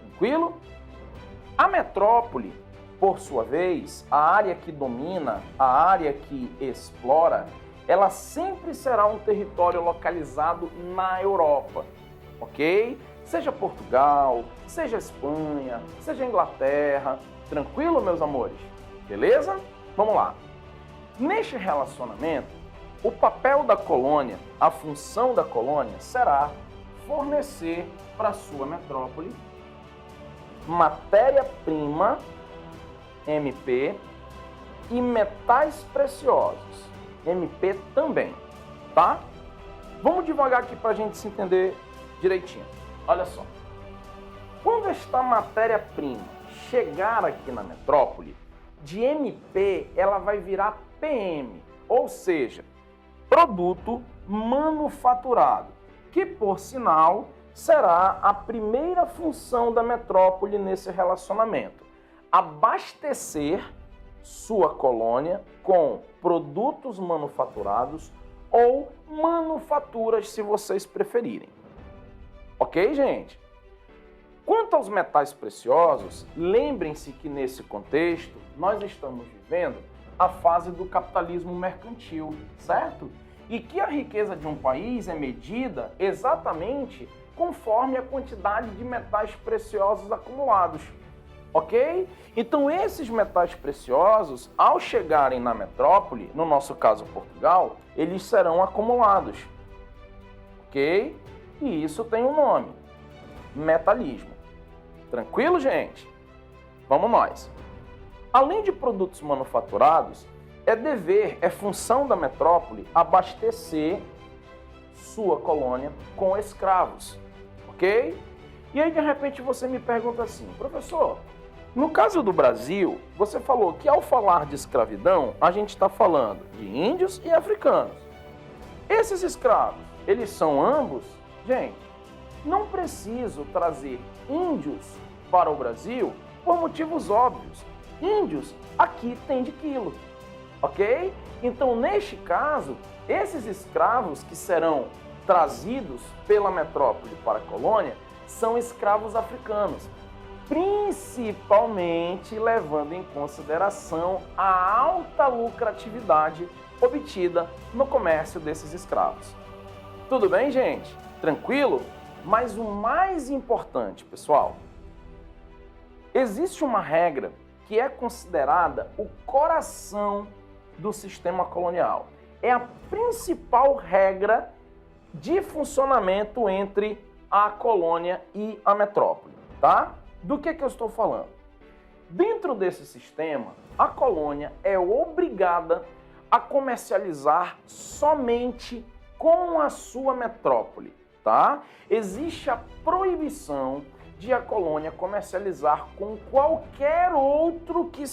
Tranquilo? A metrópole, por sua vez, a área que domina, a área que explora, ela sempre será um território localizado na Europa, ok? Seja Portugal, seja Espanha, seja Inglaterra. Tranquilo, meus amores? Beleza? Vamos lá. Neste relacionamento, o papel da colônia, a função da colônia será fornecer para a sua metrópole matéria-prima, MP, e metais preciosos, MP também, tá? Vamos devagar aqui para a gente se entender direitinho. Olha só. Quando esta matéria-prima chegar aqui na metrópole, de MP ela vai virar PM, ou seja, produto manufaturado, que por sinal será a primeira função da metrópole nesse relacionamento: abastecer sua colônia com produtos manufaturados ou manufaturas, se vocês preferirem. Ok, gente? Quanto aos metais preciosos, lembrem-se que nesse contexto nós estamos vivendo a fase do capitalismo mercantil, certo? E que a riqueza de um país é medida exatamente conforme a quantidade de metais preciosos acumulados, ok? Então esses metais preciosos, ao chegarem na metrópole, no nosso caso Portugal, eles serão acumulados, ok? E isso tem um nome: metalismo. Tranquilo, gente? Vamos nós. Além de produtos manufaturados, é função da metrópole abastecer sua colônia com escravos, ok? E aí, de repente, você me pergunta assim: professor, no caso do Brasil, você falou que ao falar de escravidão, a gente está falando de índios e africanos. Esses escravos, eles são ambos? Gente, não preciso trazer índios para o Brasil por motivos óbvios. Índios aqui tem de quilo, ok? Então, neste caso, esses escravos que serão trazidos pela metrópole para a colônia são escravos africanos, principalmente levando em consideração a alta lucratividade obtida no comércio desses escravos. Tudo bem, gente? Tranquilo? Mas o mais importante, pessoal, existe uma regra que é considerada o coração do sistema colonial. É a principal regra de funcionamento entre a colônia e a metrópole, tá? Do que eu estou falando? Dentro desse sistema, a colônia é obrigada a comercializar somente com a sua metrópole, tá? Existe a proibição de a colônia comercializar com qualquer outro que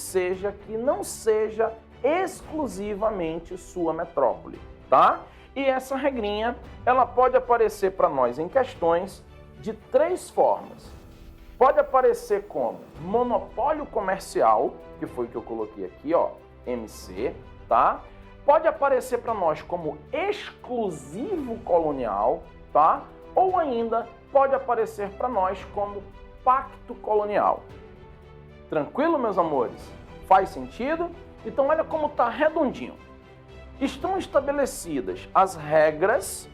não seja exclusivamente sua metrópole, tá? E essa regrinha, ela pode aparecer para nós em questões de 3 formas. Pode aparecer como monopólio comercial, que foi o que eu coloquei aqui, ó, MC, tá? Pode aparecer para nós como exclusivo colonial, tá? Ou ainda pode aparecer para nós como pacto colonial. Tranquilo, meus amores? Faz sentido? Então olha como está redondinho. Estão estabelecidas as regras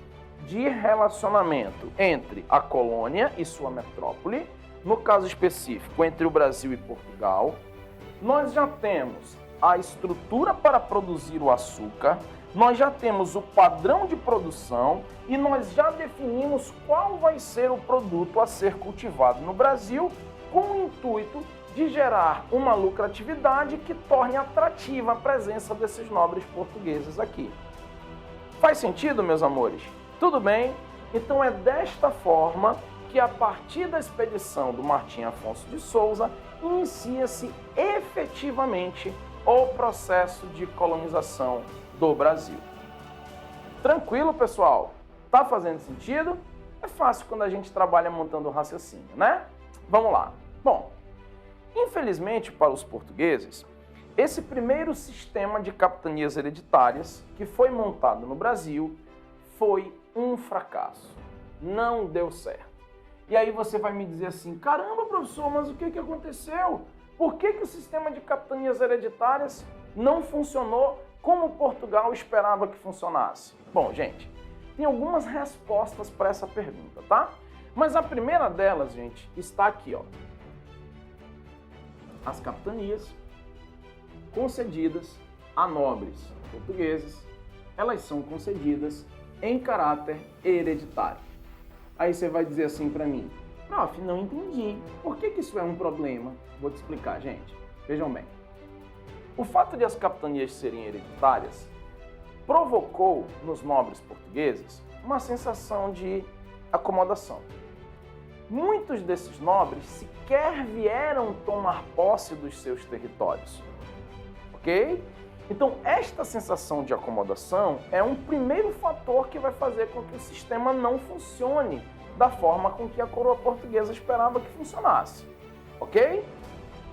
de relacionamento entre a colônia e sua metrópole, no caso específico, entre o Brasil e Portugal. Nós já temos a estrutura para produzir o açúcar, nós já temos o padrão de produção e nós já definimos qual vai ser o produto a ser cultivado no Brasil, com o intuito de gerar uma lucratividade que torne atrativa a presença desses nobres portugueses aqui. Faz sentido, meus amores? Tudo bem? Então é desta forma que, a partir da expedição do Martim Afonso de Souza, inicia-se efetivamente o processo de colonização do Brasil. Tranquilo, pessoal? Tá fazendo sentido? É fácil quando a gente trabalha montando o raciocínio, né? Vamos lá. Bom, infelizmente para os portugueses, esse primeiro sistema de capitanias hereditárias que foi montado no Brasil foi um fracasso. Não deu certo. E aí você vai me dizer assim, caramba, professor, mas o que aconteceu? Por que o sistema de capitanias hereditárias não funcionou como Portugal esperava que funcionasse? Bom, gente, tem algumas respostas para essa pergunta, tá? Mas a primeira delas, gente, está aqui, ó. As capitanias concedidas a nobres portugueses, elas são concedidas em caráter hereditário. Aí você vai dizer assim para mim, prof, não entendi. Por que isso é um problema? Vou te explicar, gente. Vejam bem. O fato de as capitanias serem hereditárias provocou nos nobres portugueses uma sensação de acomodação. Muitos desses nobres sequer vieram tomar posse dos seus territórios. Ok? Então, esta sensação de acomodação é um primeiro fator que vai fazer com que o sistema não funcione da forma com que a coroa portuguesa esperava que funcionasse. Ok?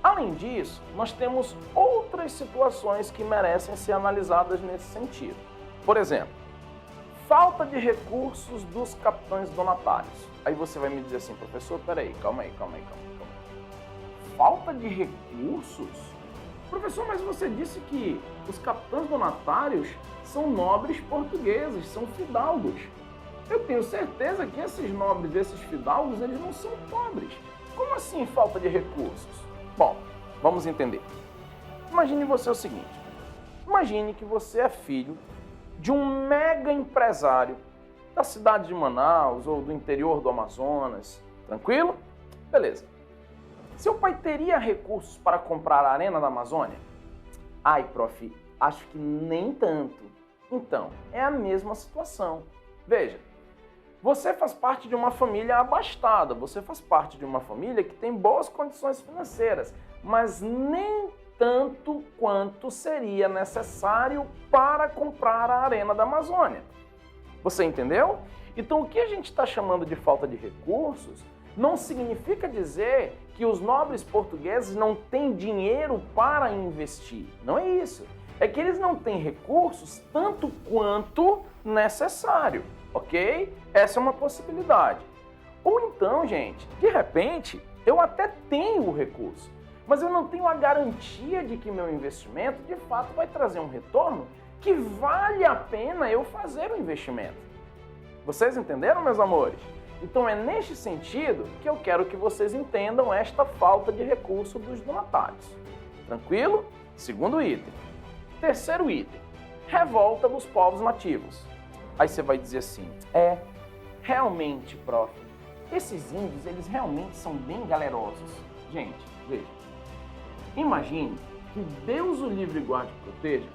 Além disso, nós temos outras situações que merecem ser analisadas nesse sentido. Por exemplo, falta de recursos dos capitães donatários. Aí você vai me dizer assim, professor, peraí, calma aí. Falta de recursos? Professor, mas você disse que os capitães donatários são nobres portugueses, são fidalgos. Eu tenho certeza que esses nobres, esses fidalgos, eles não são pobres. Como assim falta de recursos? Bom, vamos entender. Imagine você o seguinte. Imagine que você é filho de um mega empresário da cidade de Manaus ou do interior do Amazonas. Tranquilo? Beleza. Seu pai teria recursos para comprar a Arena da Amazônia? Ai, prof, acho que nem tanto. Então, é a mesma situação. Veja, você faz parte de uma família abastada, você faz parte de uma família que tem boas condições financeiras, mas nem tanto quanto seria necessário para comprar a Arena da Amazônia. Você entendeu? Então, o que a gente está chamando de falta de recursos não significa dizer que os nobres portugueses não têm dinheiro para investir. Não é isso. É que eles não têm recursos tanto quanto necessário, ok? Essa é uma possibilidade. Ou então, gente, de repente, eu até tenho o recurso, mas eu não tenho a garantia de que meu investimento, de fato, vai trazer um retorno que vale a pena eu fazer o investimento. Vocês entenderam, meus amores? Então é neste sentido que eu quero que vocês entendam esta falta de recurso dos donatários. Tranquilo? Segundo item. Terceiro item. Revolta dos povos nativos. Aí você vai dizer assim, realmente, prof, Esses índios, eles realmente são bem galerosos. Gente, veja. Imagine que Deus o livre, guarde e proteja,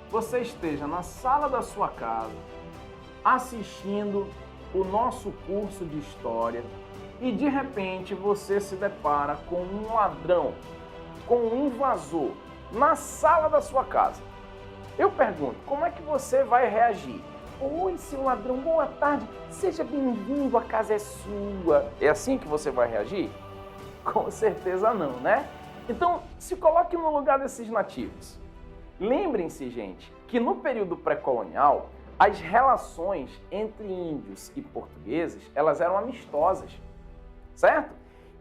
você esteja na sala da sua casa, assistindo o nosso curso de história e de repente você se depara com um ladrão, com um invasor na sala da sua casa. Eu pergunto, como é que você vai reagir? Oi, seu ladrão, boa tarde, seja bem-vindo, a casa é sua. É assim que você vai reagir? Com certeza não, né? Então, se coloque no lugar desses nativos. Lembrem-se, gente, que no período pré-colonial, as relações entre índios e portugueses, elas eram amistosas, certo?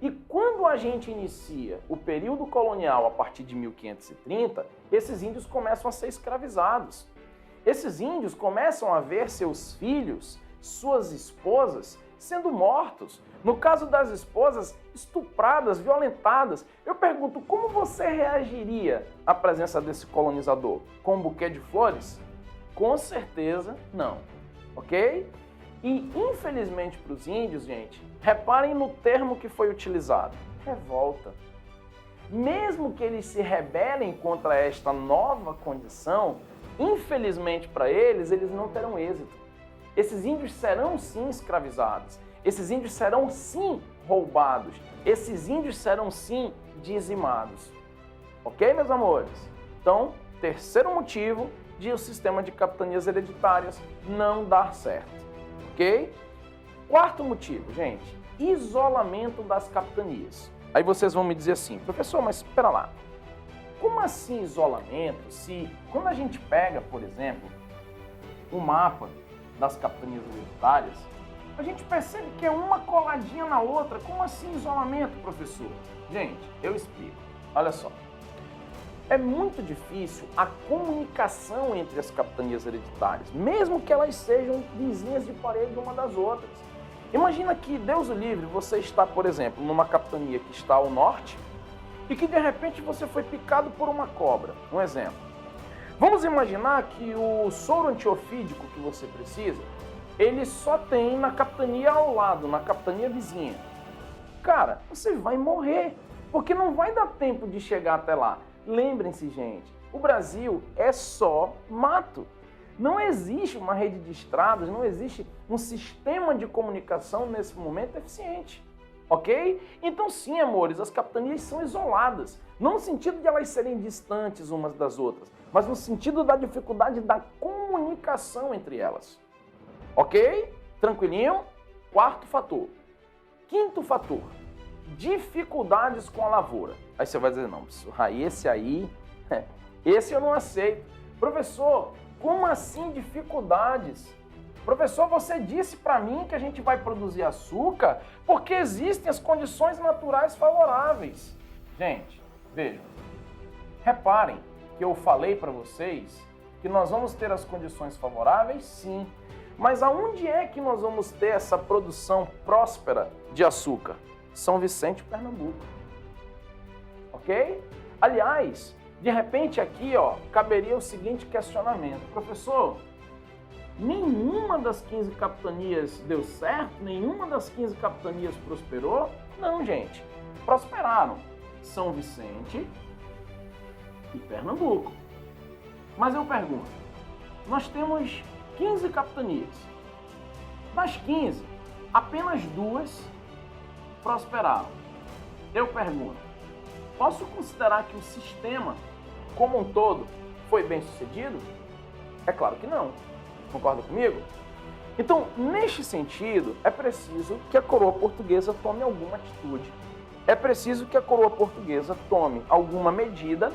E quando a gente inicia o período colonial a partir de 1530, esses índios começam a ser escravizados. Esses índios começam a ver seus filhos, suas esposas, sendo mortos. No caso das esposas, estupradas, violentadas. Eu pergunto, como você reagiria à presença desse colonizador? Com um buquê de flores? Com certeza não, ok? E, infelizmente para os índios, gente, reparem no termo que foi utilizado, revolta. Mesmo que eles se rebelem contra esta nova condição, infelizmente para eles não terão êxito. Esses índios serão sim escravizados, esses índios serão sim roubados, esses índios serão sim dizimados. Ok, meus amores? Então, terceiro motivo de o sistema de capitanias hereditárias não dar certo. Ok? Quarto motivo, gente, isolamento das capitanias. Aí vocês vão me dizer assim, professor, mas espera lá, como assim isolamento? Se quando a gente pega, por exemplo, o mapa das capitanias hereditárias, a gente percebe que é uma coladinha na outra. Como assim isolamento, professor? Gente, eu explico. Olha só. É muito difícil a comunicação entre as capitanias hereditárias, mesmo que elas sejam vizinhas de parede uma das outras. Imagina que, Deus o livre, você está, por exemplo, numa capitania que está ao norte e que de repente você foi picado por uma cobra. Um exemplo. Vamos imaginar que o soro antiofídico que você precisa, ele só tem na capitania ao lado, na capitania vizinha. Cara, você vai morrer, porque não vai dar tempo de chegar até lá. Lembrem-se, gente, o Brasil é só mato. Não existe uma rede de estradas, não existe um sistema de comunicação nesse momento eficiente, ok? Então sim, amores, as capitanias são isoladas, não no sentido de elas serem distantes umas das outras, mas no sentido da dificuldade da comunicação entre elas, ok? Tranquilinho? Quarto fator. Quinto fator, dificuldades com a lavoura. Aí você vai dizer, não, esse eu não aceito. Professor, como assim dificuldades? Professor, você disse para mim que a gente vai produzir açúcar porque existem as condições naturais favoráveis. Gente, vejam, reparem que eu falei para vocês que nós vamos ter as condições favoráveis, sim. Mas aonde é que nós vamos ter essa produção próspera de açúcar? São Vicente, Pernambuco. Ok? Aliás, de repente aqui, ó, caberia o seguinte questionamento. Professor, nenhuma das 15 capitanias deu certo? Nenhuma das 15 capitanias prosperou? Não, gente. Prosperaram São Vicente e Pernambuco. Mas eu pergunto, nós temos 15 capitanias. Das 15, apenas 2 prosperaram. Eu pergunto, posso considerar que o sistema como um todo foi bem sucedido? É claro que não. Concorda comigo? Então, neste sentido, é preciso que a coroa portuguesa tome alguma atitude. É preciso que a coroa portuguesa tome alguma medida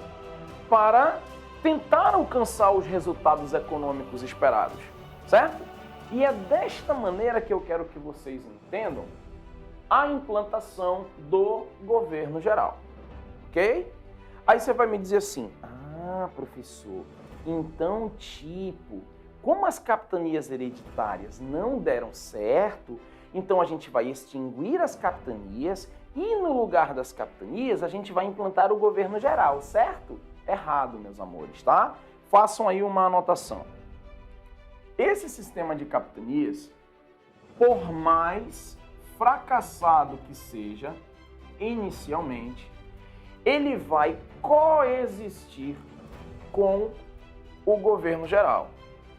para tentar alcançar os resultados econômicos esperados, certo? E é desta maneira que eu quero que vocês entendam a implantação do governo geral, ok? Aí você vai me dizer assim, professor, então como as capitanias hereditárias não deram certo, então a gente vai extinguir as capitanias e no lugar das capitanias a gente vai implantar o governo geral, certo? Errado, meus amores, tá? Façam aí uma anotação. Esse sistema de capitanias, por mais fracassado que seja, inicialmente, ele vai coexistir com o governo geral,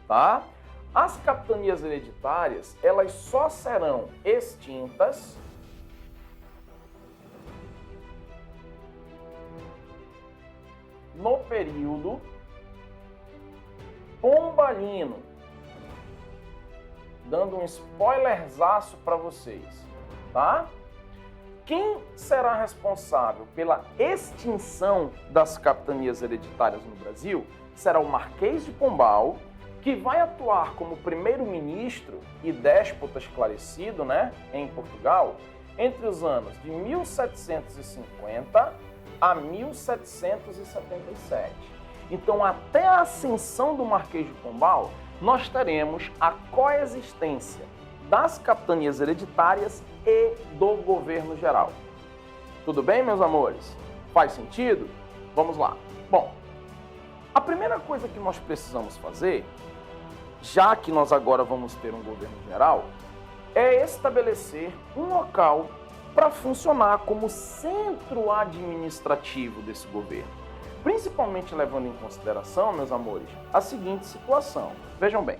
tá? As capitanias hereditárias, elas só serão extintas no período pombalino. Dando um spoilerzaço para vocês, tá? Quem será responsável pela extinção das capitanias hereditárias no Brasil será o Marquês de Pombal, que vai atuar como primeiro-ministro e déspota esclarecido, né, em Portugal, entre os anos de 1750 a 1777. Então, até a ascensão do Marquês de Pombal, nós teremos a coexistência das capitanias hereditárias e do governo geral. Tudo bem, meus amores? Faz sentido? Vamos lá. Bom, a primeira coisa que nós precisamos fazer, já que nós agora vamos ter um governo geral, é estabelecer um local para funcionar como centro administrativo desse governo. Principalmente levando em consideração, meus amores, a seguinte situação. Vejam bem,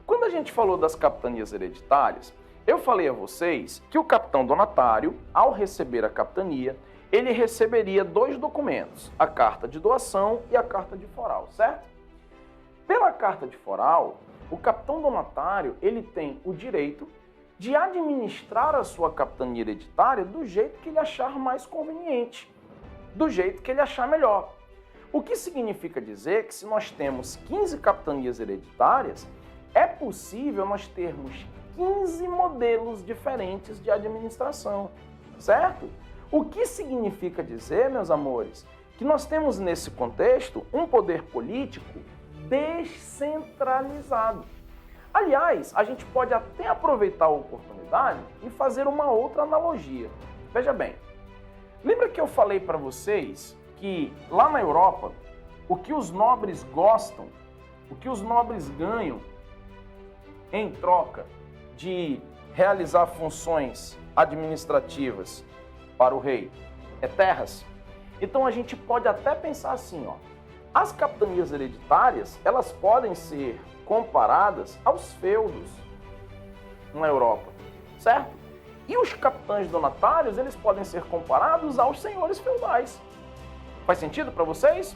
quando a gente falou das capitanias hereditárias, eu falei a vocês que o capitão donatário, ao receber a capitania, ele receberia dois documentos, a carta de doação e a carta de foral, certo? Pela carta de foral, o capitão donatário, ele tem o direito de administrar a sua capitania hereditária do jeito que ele achar mais conveniente, do jeito que ele achar melhor. O que significa dizer que se nós temos 15 capitanias hereditárias, é possível nós termos 15 modelos diferentes de administração, certo? O que significa dizer, meus amores, que nós temos nesse contexto um poder político descentralizado. Aliás, a gente pode até aproveitar a oportunidade e fazer uma outra analogia. Veja bem, lembra que eu falei para vocês que lá na Europa, o que os nobres gostam, o que os nobres ganham em troca de realizar funções administrativas para o rei é terras? Então a gente pode até pensar assim, ó, as capitanias hereditárias, elas podem ser comparadas aos feudos na Europa, certo? E os capitães donatários, eles podem ser comparados aos senhores feudais. Faz sentido para vocês?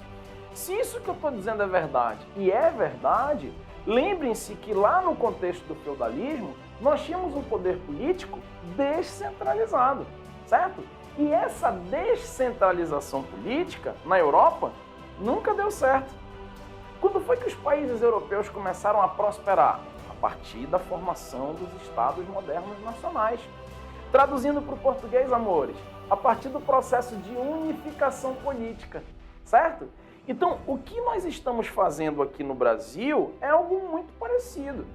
Se isso que eu estou dizendo é verdade, e é verdade, lembrem-se que lá no contexto do feudalismo, nós tínhamos um poder político descentralizado, certo? E essa descentralização política na Europa nunca deu certo. Quando foi que os países europeus começaram a prosperar? A partir da formação dos estados modernos nacionais. Traduzindo para o português, amores, a partir do processo de unificação política, certo? Então, o que nós estamos fazendo aqui no Brasil é algo muito parecido.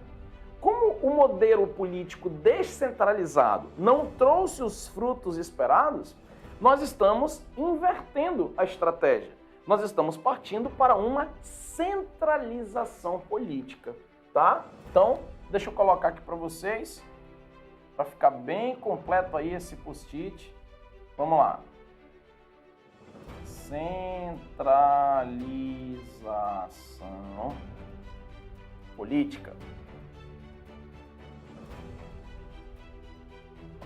Como o modelo político descentralizado não trouxe os frutos esperados, nós estamos invertendo a estratégia. Nós estamos partindo para uma centralização política, tá? Então, deixa eu colocar aqui para vocês, para ficar bem completo aí esse post-it. Vamos lá. Centralização política.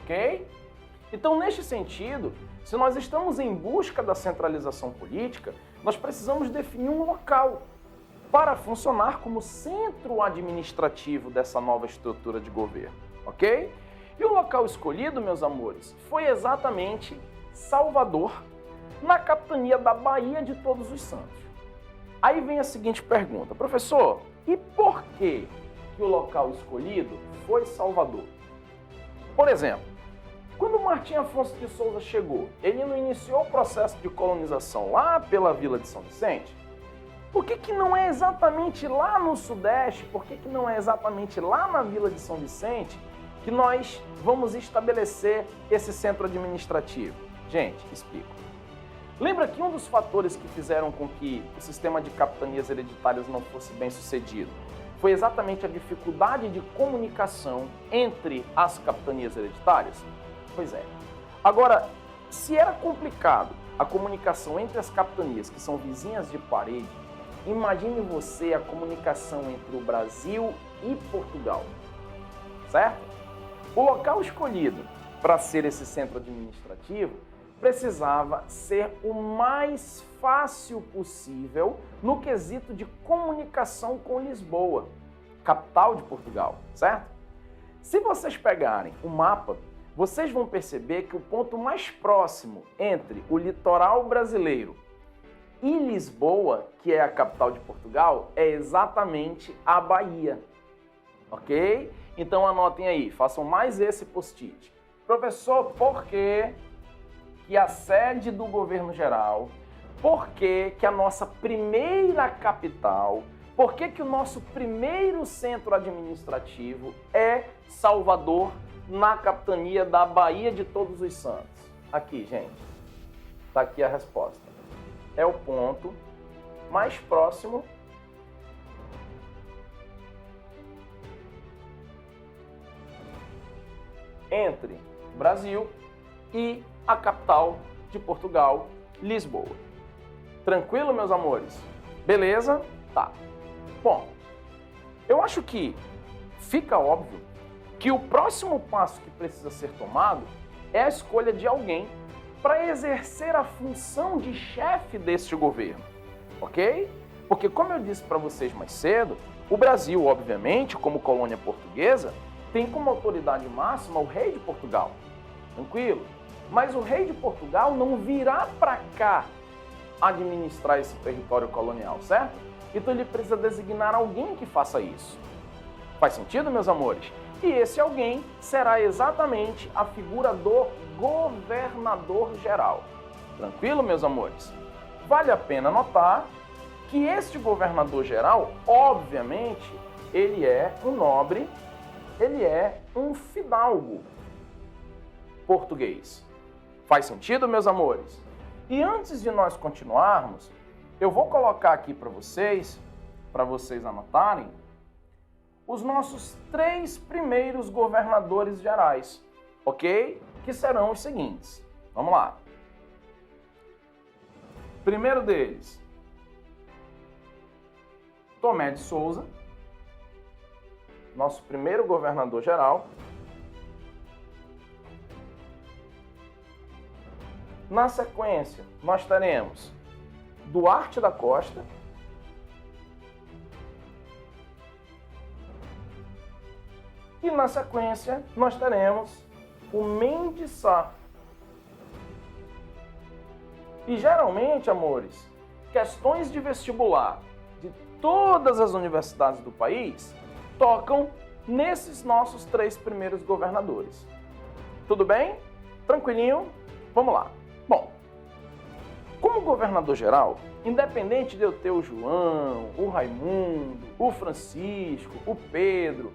Ok? Então, neste sentido, se nós estamos em busca da centralização política, nós precisamos definir um local para funcionar como centro administrativo dessa nova estrutura de governo, ok? E o local escolhido, meus amores, foi exatamente Salvador, na capitania da Baía de Todos os Santos. Aí vem a seguinte pergunta: professor, e por que o local escolhido foi Salvador? Por exemplo, quando Martim Afonso de Souza chegou, ele não iniciou o processo de colonização lá pela Vila de São Vicente? Por que não é exatamente lá no Sudeste, por que não é exatamente lá na Vila de São Vicente que nós vamos estabelecer esse centro administrativo? Gente, explico. Lembra que um dos fatores que fizeram com que o sistema de capitanias hereditárias não fosse bem sucedido Foi exatamente a dificuldade de comunicação entre as capitanias hereditárias? Pois é. Agora, se era complicado a comunicação entre as capitanias que são vizinhas de parede, imagine você a comunicação entre o Brasil e Portugal, certo? O local escolhido para ser esse centro administrativo precisava ser o mais fácil possível no quesito de comunicação com Lisboa, capital de Portugal, certo? Se vocês pegarem o mapa, vocês vão perceber que o ponto mais próximo entre o litoral brasileiro e Lisboa, que é a capital de Portugal, é exatamente a Bahia, ok? Então anotem aí, façam mais esse post-it. Professor, por que a sede do governo geral, por que a nossa primeira capital, por que o nosso primeiro centro administrativo é Salvador, na capitania da Baía de Todos os Santos? Aqui, gente, está aqui a resposta. É o ponto mais próximo entre o Brasil e a capital de Portugal, Lisboa. Tranquilo, meus amores? Beleza? Tá. Bom, eu acho que fica óbvio que o próximo passo que precisa ser tomado é a escolha de alguém para exercer a função de chefe deste governo, ok? Porque, como eu disse para vocês mais cedo, o Brasil, obviamente, como colônia portuguesa, tem como autoridade máxima o rei de Portugal. Tranquilo? Mas o rei de Portugal não virá para cá administrar esse território colonial, certo? Então ele precisa designar alguém que faça isso. Faz sentido, meus amores? E esse alguém será exatamente a figura do governador-geral. Tranquilo, meus amores? Vale a pena notar que este governador-geral, obviamente, ele é um nobre, ele é um fidalgo português. Faz sentido, meus amores? E antes de nós continuarmos, eu vou colocar aqui para vocês anotarem, os nossos 3 primeiros governadores gerais, ok? Que serão os seguintes. Vamos lá. Primeiro deles, Tomé de Souza, nosso primeiro governador geral. Na sequência, nós teremos Duarte da Costa, e na sequência nós teremos o Mendes Sá. E geralmente, amores, questões de vestibular de todas as universidades do país tocam nesses nossos 3 primeiros governadores. Tudo bem? Tranquilinho? Vamos lá. Bom, como governador-geral, independente de eu ter o João, o Raimundo, o Francisco, o Pedro,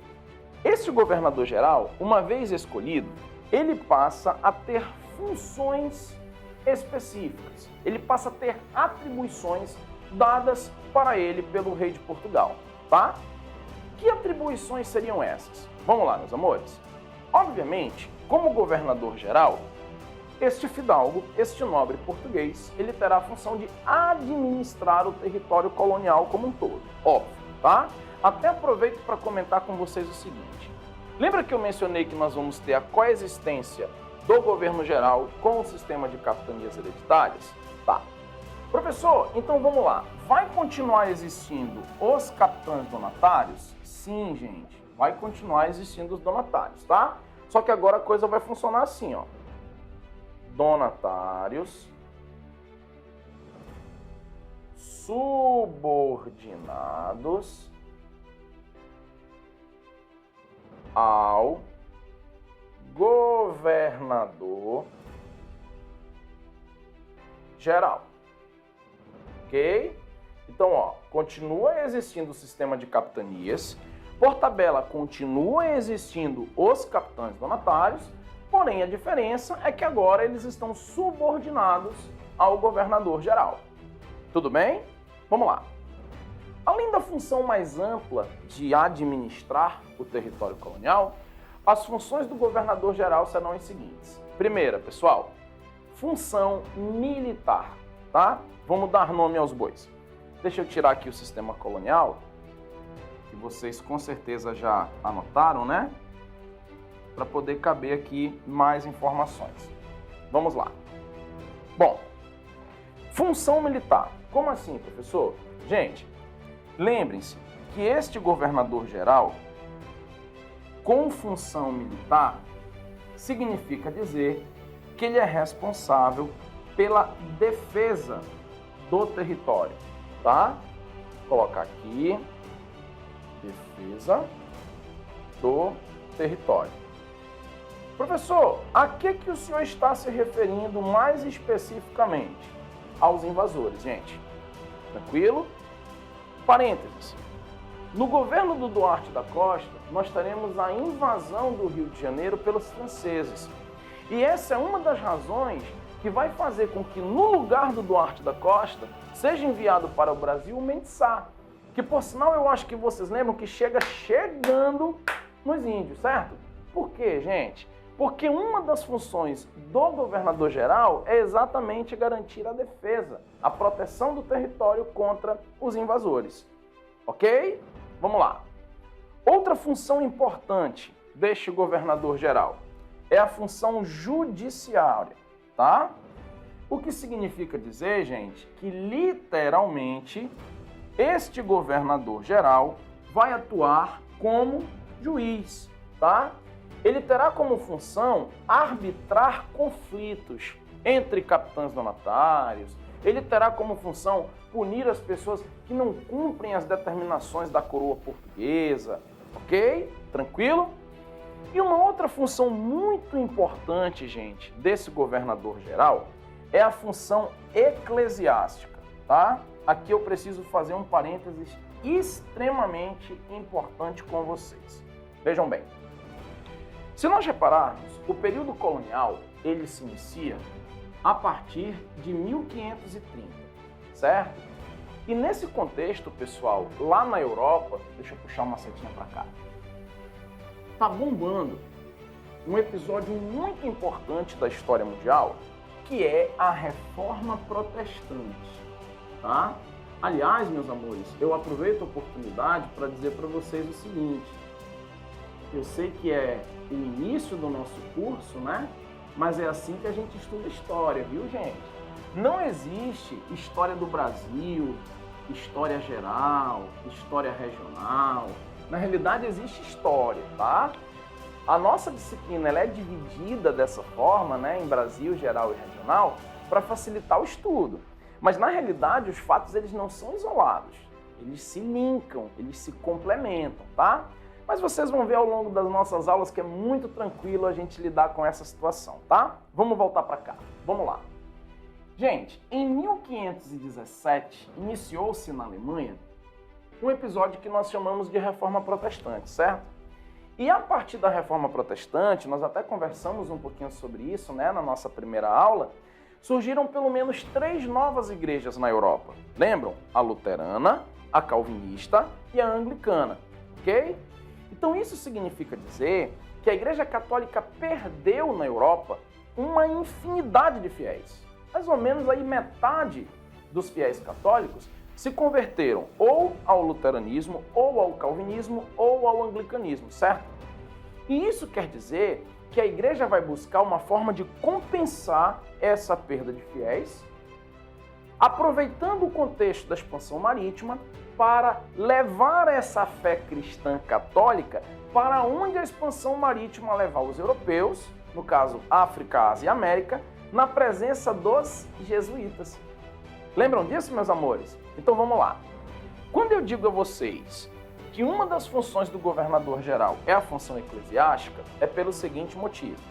esse governador-geral, uma vez escolhido, ele passa a ter funções específicas. Ele passa a ter atribuições dadas para ele pelo rei de Portugal, tá? Que atribuições seriam essas? Vamos lá, meus amores. Obviamente, como governador-geral, este fidalgo, este nobre português, ele terá a função de administrar o território colonial como um todo. Óbvio, tá? Até aproveito para comentar com vocês o seguinte. Lembra que eu mencionei que nós vamos ter a coexistência do governo geral com o sistema de capitanias hereditárias? Tá. Professor, então vamos lá. Vai continuar existindo os capitães donatários? Sim, gente. Vai continuar existindo os donatários, tá? Só que agora a coisa vai funcionar assim, ó. Donatários subordinados ao governador geral. Ok? Então, ó, continua existindo o sistema de capitanias, por tabela continua existindo os capitães donatários, porém a diferença é que agora eles estão subordinados ao governador geral. Tudo bem? Vamos lá. Além da função mais ampla de administrar o território colonial, as funções do governador-geral serão as seguintes. Primeira, pessoal, função militar, tá? Vamos dar nome aos bois. Deixa eu tirar aqui o sistema colonial, que vocês com certeza já anotaram, né? Para poder caber aqui mais informações. Vamos lá. Bom, função militar. Como assim, professor? Gente, lembrem-se que este governador-geral, com função militar, significa dizer que ele é responsável pela defesa do território, tá? Vou colocar aqui, defesa do território. Professor, a que o senhor está se referindo mais especificamente? Aos invasores, gente. Tranquilo? Parênteses. No governo do Duarte da Costa, nós teremos a invasão do Rio de Janeiro pelos franceses. E essa é uma das razões que vai fazer com que, no lugar do Duarte da Costa, seja enviado para o Brasil o Mendes Sá, que, por sinal, eu acho que vocês lembram que chegando nos índios, certo? Por quê, gente? Porque uma das funções do governador-geral é exatamente garantir a defesa, a proteção do território contra os invasores. Ok? Vamos lá. Outra função importante deste governador-geral é a função judiciária, tá? O que significa dizer, gente, que literalmente este governador-geral vai atuar como juiz, tá? Ele terá como função arbitrar conflitos entre capitães donatários, ele terá como função punir as pessoas que não cumprem as determinações da coroa portuguesa, ok? Tranquilo? E uma outra função muito importante, gente, desse governador-geral é a função eclesiástica, tá? Aqui eu preciso fazer um parênteses extremamente importante com vocês. Vejam bem. Se nós repararmos, o período colonial, ele se inicia a partir de 1530, certo? E nesse contexto, pessoal, lá na Europa, deixa eu puxar uma setinha para cá, tá bombando um episódio muito importante da história mundial, que é a Reforma Protestante, tá? Aliás, meus amores, eu aproveito a oportunidade para dizer para vocês o seguinte: eu sei que é o início do nosso curso, né? Mas é assim que a gente estuda história, viu, gente? Não existe história do Brasil, história geral, história regional. Na realidade, existe história, tá? A nossa disciplina ela é dividida dessa forma, né, em Brasil, geral e regional, para facilitar o estudo. Mas, na realidade, os fatos eles não são isolados. Eles se linkam, eles se complementam, tá? Mas vocês vão ver ao longo das nossas aulas que é muito tranquilo a gente lidar com essa situação, tá? Vamos voltar para cá. Vamos lá. Gente, em 1517, iniciou-se na Alemanha um episódio que nós chamamos de Reforma Protestante, certo? E a partir da Reforma Protestante, nós até conversamos um pouquinho sobre isso, né, na nossa primeira aula, surgiram pelo menos 3 novas igrejas na Europa. Lembram? A luterana, a calvinista e a anglicana, ok? Então isso significa dizer que a Igreja Católica perdeu na Europa uma infinidade de fiéis. Mais ou menos aí metade dos fiéis católicos se converteram ou ao luteranismo, ou ao calvinismo, ou ao anglicanismo, certo? E isso quer dizer que a igreja vai buscar uma forma de compensar essa perda de fiéis, aproveitando o contexto da expansão marítima para levar essa fé cristã católica para onde a expansão marítima levar os europeus, no caso África, Ásia e América, na presença dos jesuítas. Lembram disso, meus amores? Então vamos lá. Quando eu digo a vocês que uma das funções do governador-geral é a função eclesiástica, é pelo seguinte motivo.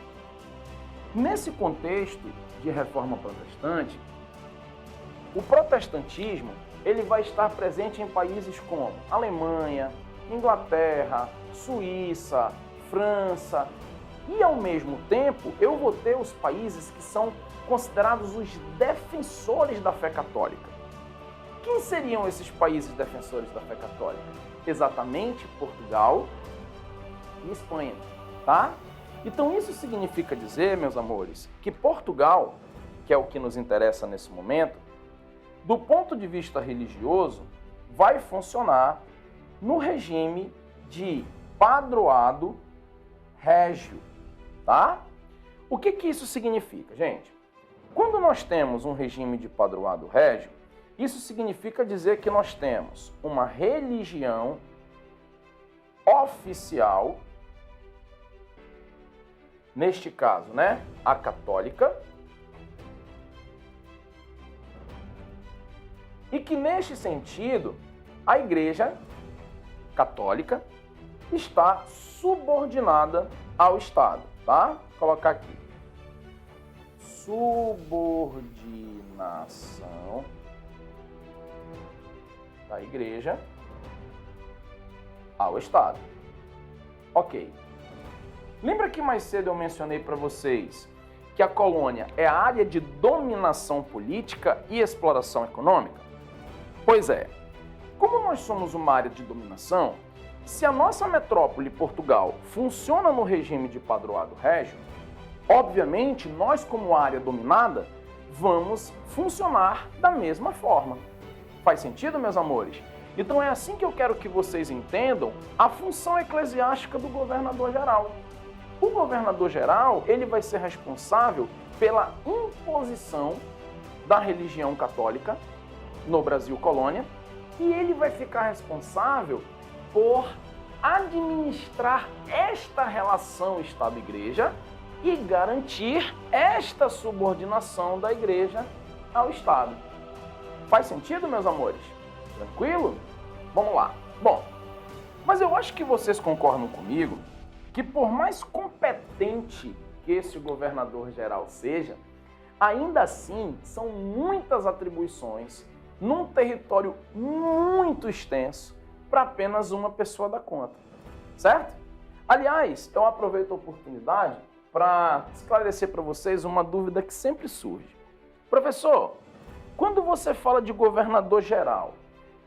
Nesse contexto de reforma protestante, o protestantismo ele vai estar presente em países como Alemanha, Inglaterra, Suíça, França, e ao mesmo tempo eu vou ter os países que são considerados os defensores da fé católica. Quem seriam esses países defensores da fé católica? Exatamente Portugal e Espanha, tá? Então isso significa dizer, meus amores, que Portugal, que é o que nos interessa nesse momento, do ponto de vista religioso, vai funcionar no regime de padroado régio, tá? O que isso significa, gente? Quando nós temos um regime de padroado régio, isso significa dizer que nós temos uma religião oficial, neste caso, né, a católica, e que neste sentido a Igreja Católica está subordinada ao Estado, tá? Vou colocar aqui. Subordinação da Igreja ao Estado. Ok. Lembra que mais cedo eu mencionei para vocês que a colônia é a área de dominação política e exploração econômica? Pois é. Como nós somos uma área de dominação, se a nossa metrópole, Portugal, funciona no regime de padroado régio, obviamente nós, como área dominada, vamos funcionar da mesma forma. Faz sentido, meus amores? Então é assim que eu quero que vocês entendam a função eclesiástica do governador-geral. O governador-geral, ele vai ser responsável pela imposição da religião católica no Brasil colônia, e ele vai ficar responsável por administrar esta relação Estado-Igreja e garantir esta subordinação da Igreja ao Estado. Faz sentido, meus amores? Tranquilo? Vamos lá. Bom, mas eu acho que vocês concordam comigo que por mais competente que esse governador-geral seja, ainda assim são muitas atribuições num território muito extenso para apenas uma pessoa dar conta, certo? Aliás, eu aproveito a oportunidade para esclarecer para vocês uma dúvida que sempre surge. Professor, quando você fala de governador-geral,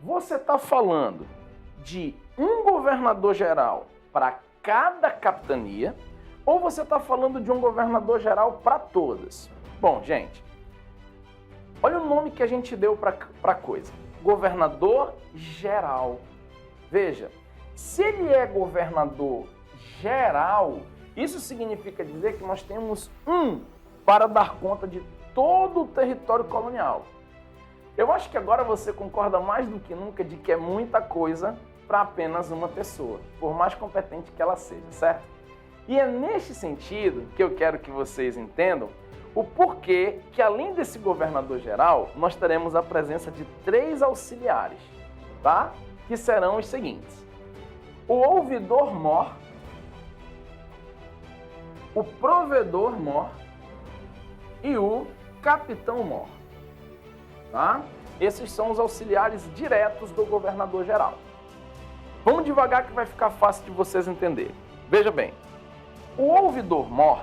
você está falando de um governador-geral para cada capitania ou você está falando de um governador-geral para todas? Bom, gente, olha o nome que a gente deu para a coisa. Governador-geral. Veja, se ele é governador-geral, isso significa dizer que nós temos um para dar conta de todo o território colonial. Eu acho que agora você concorda mais do que nunca de que é muita coisa para apenas uma pessoa, por mais competente que ela seja, certo? E é neste sentido que eu quero que vocês entendam o porquê que, além desse governador-geral, nós teremos a presença de 3 auxiliares, tá? Que serão os seguintes: o ouvidor-mor, o provedor-mor e o capitão-mor, tá? Esses são os auxiliares diretos do governador-geral. Vamos devagar que vai ficar fácil de vocês entenderem. Veja bem, o ouvidor-mor,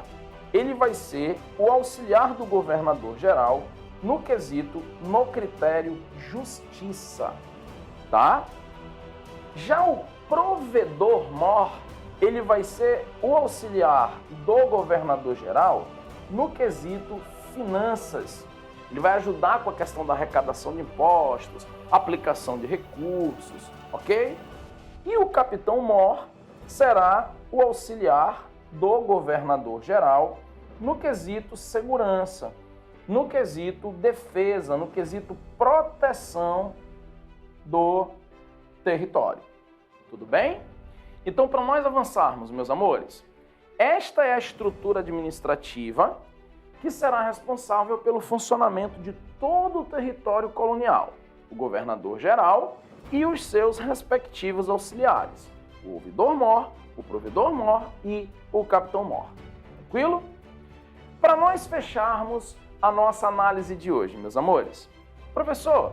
ele vai ser o auxiliar do governador-geral no quesito, no critério justiça, tá? Já o provedor-mor, ele vai ser o auxiliar do governador-geral no quesito finanças. Ele vai ajudar com a questão da arrecadação de impostos, aplicação de recursos, ok? E o capitão-mor será o auxiliar do governador-geral no quesito segurança, no quesito defesa, no quesito proteção do território. Tudo bem? Então, para nós avançarmos, meus amores, esta é a estrutura administrativa que será responsável pelo funcionamento de todo o território colonial, o governador-geral e os seus respectivos auxiliares, o ouvidor-mor, o provedor-mor e o capitão-mor. Tranquilo? Para nós fecharmos a nossa análise de hoje, meus amores, professor,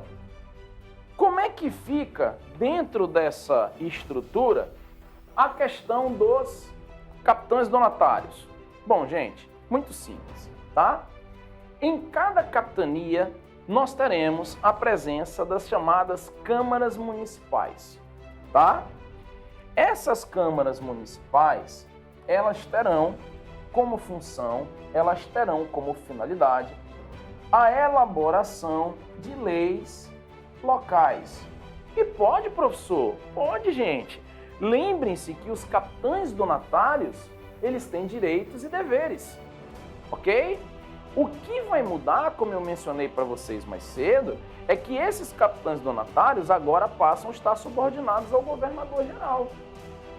como é que fica dentro dessa estrutura a questão dos capitães donatários? Bom, gente, muito simples, tá? Em cada capitania nós teremos a presença das chamadas câmaras municipais, tá? Essas câmaras municipais, elas terão como função, elas terão como finalidade a elaboração de leis locais. E pode, professor? Pode, gente. Lembrem-se que os capitães donatários, eles têm direitos e deveres, ok? O que vai mudar, como eu mencionei para vocês mais cedo, é que esses capitães donatários agora passam a estar subordinados ao governador geral.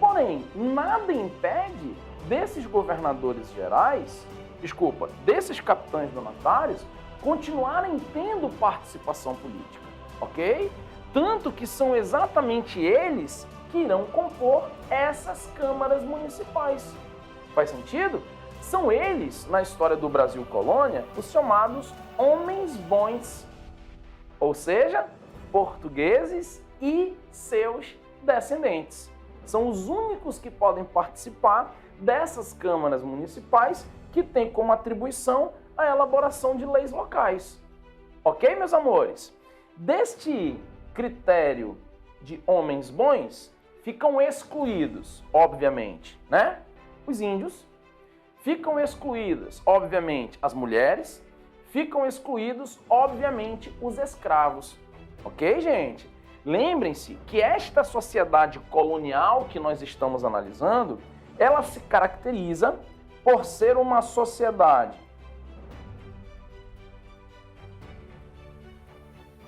Porém, nada impede desses governadores gerais, desses capitães donatários, continuarem tendo participação política, ok? Tanto que são exatamente eles que irão compor essas câmaras municipais. Faz sentido? São eles, na história do Brasil colônia, os chamados homens bons, ou seja, portugueses e seus descendentes. São os únicos que podem participar dessas câmaras municipais que têm como atribuição a elaboração de leis locais. Ok, meus amores? Deste critério de homens bons, ficam excluídos, obviamente, né? Os índios, ficam excluídas, obviamente, as mulheres, ficam excluídos, obviamente, os escravos. Ok, gente? Lembrem-se que esta sociedade colonial que nós estamos analisando, ela se caracteriza por ser uma sociedade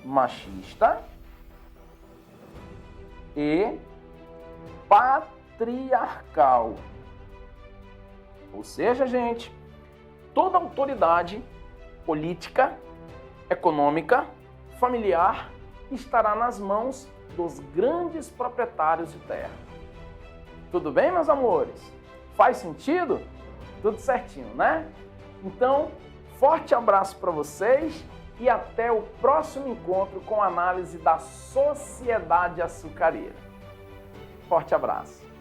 machista e patriarcal. Ou seja, gente, toda autoridade política, econômica, familiar estará nas mãos dos grandes proprietários de terra. Tudo bem, meus amores? Faz sentido? Tudo certinho, né? Então, forte abraço para vocês e até o próximo encontro com a análise da sociedade açucareira. Forte abraço!